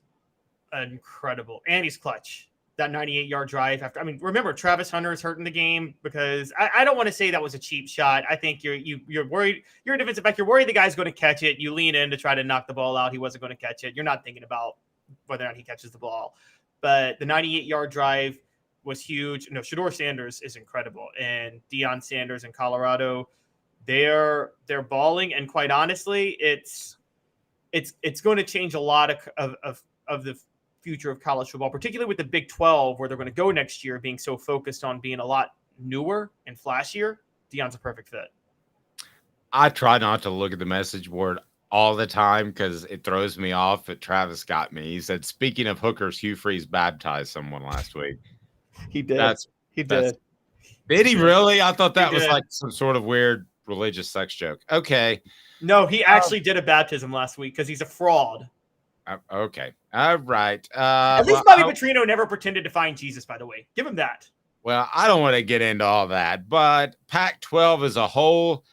incredible, and he's clutch. That 98-yard drive after. I mean, remember Travis Hunter is hurt in the game because I don't want to say that was a cheap shot. I think you're worried. You're a defensive back. You're worried the guy's going to catch it. You lean in to try to knock the ball out. He wasn't going to catch it. You're not thinking about whether or not he catches the ball. But the 98-yard drive was huge. No, Shedeur Sanders is incredible, and Deion Sanders in Colorado, they're balling. And quite honestly, it's going to change a lot of the future of college football, particularly with the Big 12, where they're going to go next year, being so focused on being a lot newer and flashier. Deion's a perfect fit. I try not to look at the message board all the time because it throws me off, but Travis got me. He said, speaking of hookers, Hugh Freeze baptized someone last week. He did. He did. Did he really? I thought that was like some sort of weird religious sex joke. Okay. No, he actually did a baptism last week because he's a fraud. Okay. All right. At least Bobby Petrino never pretended to find Jesus, by the way. Give him that. Well, I don't want to get into all that, but Pac-12 as a whole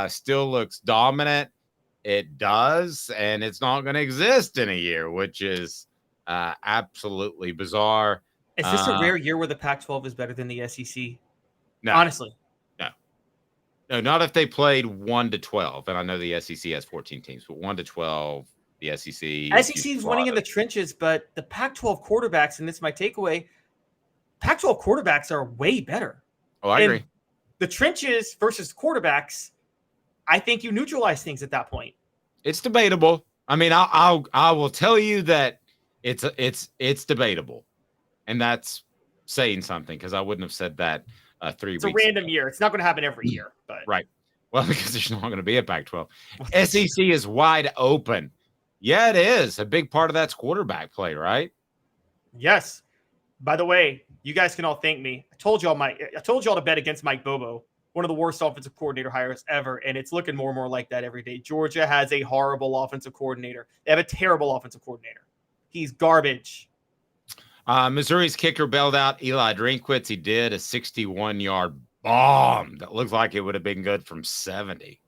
still looks dominant. It does, and it's not going to exist in a year, which is absolutely bizarre. Is this a rare year where the Pac-12 is better than the SEC? No. Honestly. No, not if they played 1 to 12. And I know the SEC has 14 teams, but 1 to 12, the SEC. SEC is winning in the trenches, but the Pac-12 quarterbacks, and this is my takeaway, Pac-12 quarterbacks are way better. Oh, I agree. The trenches versus quarterbacks, I think you neutralize things at that point. It's debatable. I mean, I will tell you that it's debatable, and that's saying something because I wouldn't have said that 3 weeks. It's a random year. It's not going to happen every year, but right. Well, because there's not going to be a Pac-12. SEC is wide open. Yeah, it is. A big part of that's quarterback play, right? Yes. By the way, you guys can all thank me. I told y'all to bet against Mike Bobo, one of the worst offensive coordinator hires ever, and it's looking more and more like that every day. Georgia has a horrible offensive coordinator. They have a terrible offensive coordinator. He's garbage. Missouri's kicker bailed out Eli Drinkwitz. He did a 61-yard bomb that looked like it would have been good from 70.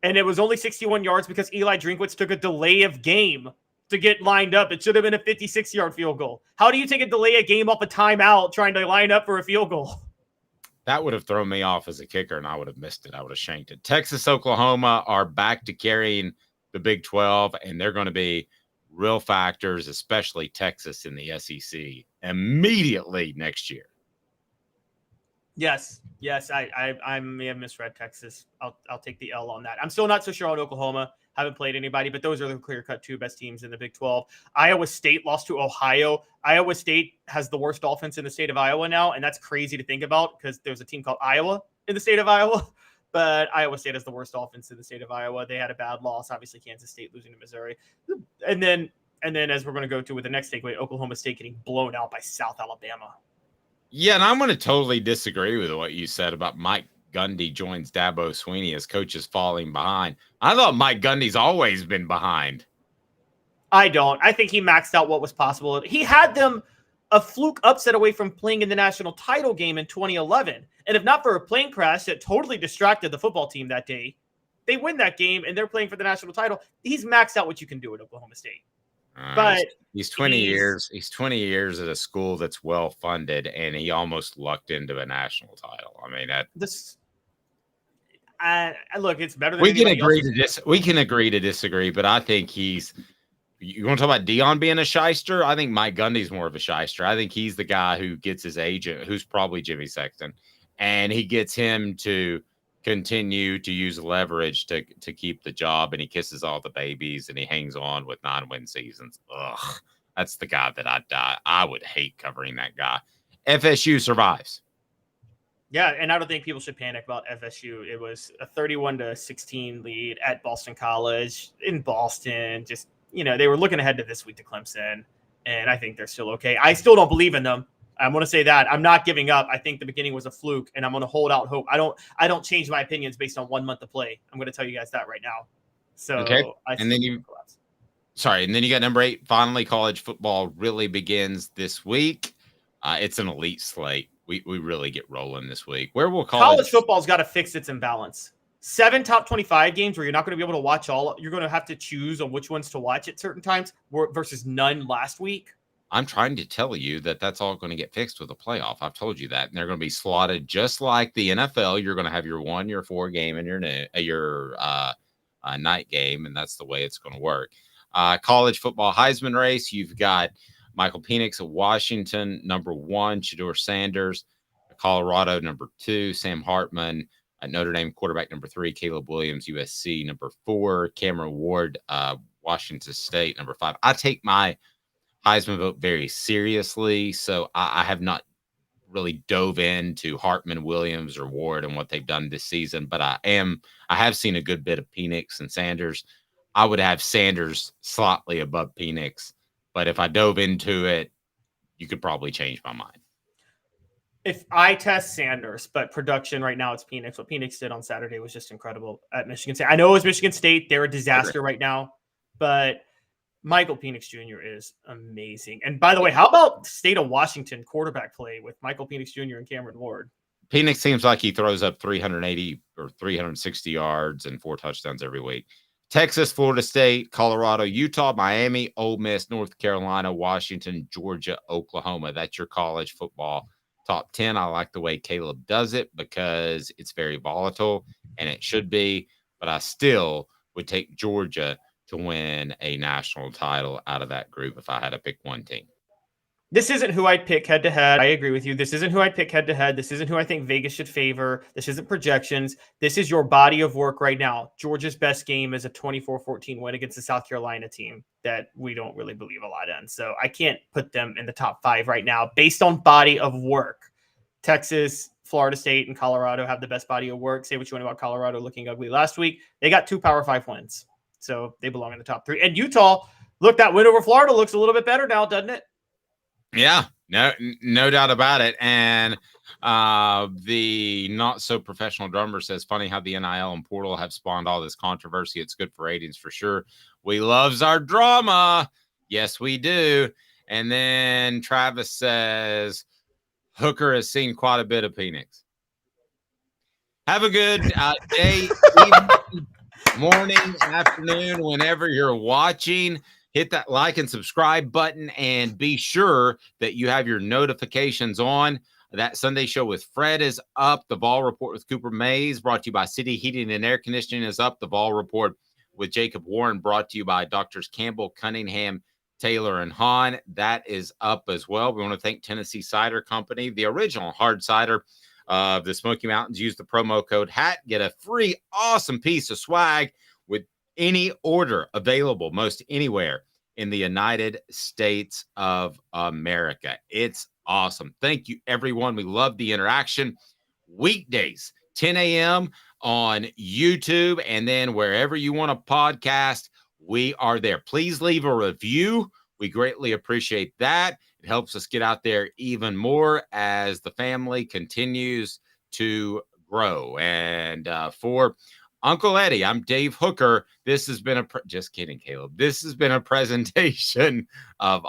And it was only 61 yards because Eli Drinkwitz took a delay of game to get lined up. It should have been a 56-yard field goal. How do you take a delay of game off a timeout trying to line up for a field goal? That would have thrown me off as a kicker, and I would have missed it. I would have shanked it. Texas, Oklahoma are back to carrying the Big 12, and they're going to be real factors, especially Texas in the SEC, immediately next year. Yes. I may have misread Texas. I'll take the L on that. I'm still not so sure on Oklahoma. Haven't played anybody, but those are the clear-cut 2 best teams in the Big 12. Iowa State lost to Ohio. Iowa State has the worst offense in the state of Iowa now, and that's crazy to think about because there's a team called Iowa in the state of Iowa, but Iowa State has the worst offense in the state of Iowa. They had a bad loss, obviously Kansas State losing to Missouri. And then as we're going to go to with the next takeaway, Oklahoma State getting blown out by South Alabama. Yeah, and I'm going to totally disagree with what you said about Mike Gundy joins Dabo Swinney as coaches falling behind. I thought Mike Gundy's always been behind. I don't. I think he maxed out what was possible. He had them a fluke upset away from playing in the national title game in 2011. And if not for a plane crash that totally distracted the football team that day, they win that game and they're playing for the national title. He's maxed out what you can do at Oklahoma State. But he's 20 years. He's 20 years at a school that's well funded, and he almost lucked into a national title. I mean, look, it's better than we can agree to disagree, but I think he's. You want to talk about Dion being a shyster? I think Mike Gundy's more of a shyster. I think he's the guy who gets his agent, who's probably Jimmy Sexton, and he gets him to continue to use leverage to keep the job, and he kisses all the babies and he hangs on with 9-win seasons. Ugh, that's the guy that I would hate covering that guy. FSU survives. Yeah, and I don't think people should panic about FSU. It was a 31-16 lead at Boston College in Boston. Just, they were looking ahead to this week to Clemson, and I think they're still okay. I still don't believe in them. I'm going to say that. I'm not giving up. I think the beginning was a fluke, and I'm going to hold out hope. I don't change my opinions based on 1 month of play. I'm going to tell you guys that right now. So, okay. And then you got number 8. Finally, college football really begins this week. It's an elite slate. We really get rolling this week. Where will college football's got to fix its imbalance? 7 top 25 games where you're not going to be able to watch all. You're going to have to choose on which ones to watch at certain times versus none last week. I'm trying to tell you that that's all going to get fixed with a playoff. I've told you that. And they're going to be slotted just like the NFL. You're going to have your 1, your 4 game, and your night game, and that's the way it's going to work. College football Heisman race, you've got Michael Penix of Washington, number 1, Shedeur Sanders, Colorado, number 2, Sam Hartman, Notre Dame quarterback, number 3, Caleb Williams, USC, number 4, Cameron Ward, Washington State, number 5. I take my Heisman vote very seriously, so I have not really dove into Hartman, Williams, or Ward and what they've done this season, but I have seen a good bit of Penix and Sanders. I would have Sanders slightly above Penix, but if I dove into it, you could probably change my mind. If I test Sanders, but production right now, it's Penix. What Penix did on Saturday was just incredible at Michigan State. I know it was Michigan State. They're a disaster right now, but Michael Penix Jr. is amazing. And by the way, how about state of Washington quarterback play with Michael Penix Jr. and Cameron Ward? Penix seems like he throws up 380 or 360 yards and 4 touchdowns every week. Texas, Florida State, Colorado, Utah, Miami, Ole Miss, North Carolina, Washington, Georgia, Oklahoma. That's your college football top 10. I like the way Caleb does it because it's very volatile, and it should be, but I still would take Georgia to win a national title out of that group if I had to pick one team. This isn't who I'd pick head-to-head. I agree with you. This isn't who I'd pick head-to-head. This isn't who I think Vegas should favor. This isn't projections. This is your body of work right now. Georgia's best game is a 24-14 win against the South Carolina team that we don't really believe a lot in. So I can't put them in the top 5 right now based on body of work. Texas, Florida State, and Colorado have the best body of work. Say what you want about Colorado looking ugly last week. They got 2 Power 5 wins. So they belong in the top 3. And Utah, look, that win over Florida looks a little bit better now, doesn't it? Yeah, no doubt about it. And the not so professional drummer says, funny how the NIL and portal have spawned all this controversy. It's good for ratings for sure. We loves our drama. Yes, we do. And then Travis says, Hooker has seen quite a bit of Phoenix. Have a good day, evening, morning, afternoon, whenever you're watching. Hit that like and subscribe button and be sure that you have your notifications on. That Sunday show with Fred is up. The Vol Report with Cooper Mays, brought to you by City Heating and Air Conditioning, is up. The Vol Report with Jacob Warren, brought to you by Doctors Campbell, Cunningham, Taylor, and Hahn, that is up as well. We want to thank Tennessee Cider Company, the original hard cider of the Smoky Mountains. Use the promo code HAT. Get a free awesome piece of swag with any order available most anywhere in the United States of America. It's awesome. Thank you, everyone. We love the interaction. Weekdays, 10 a.m. on YouTube, and then wherever you want to podcast, we are there. Please leave a review. We greatly appreciate that. It helps us get out there even more as the family continues to grow. And for Uncle Eddie, I'm Dave Hooker. This has been just kidding, Caleb. This has been a presentation of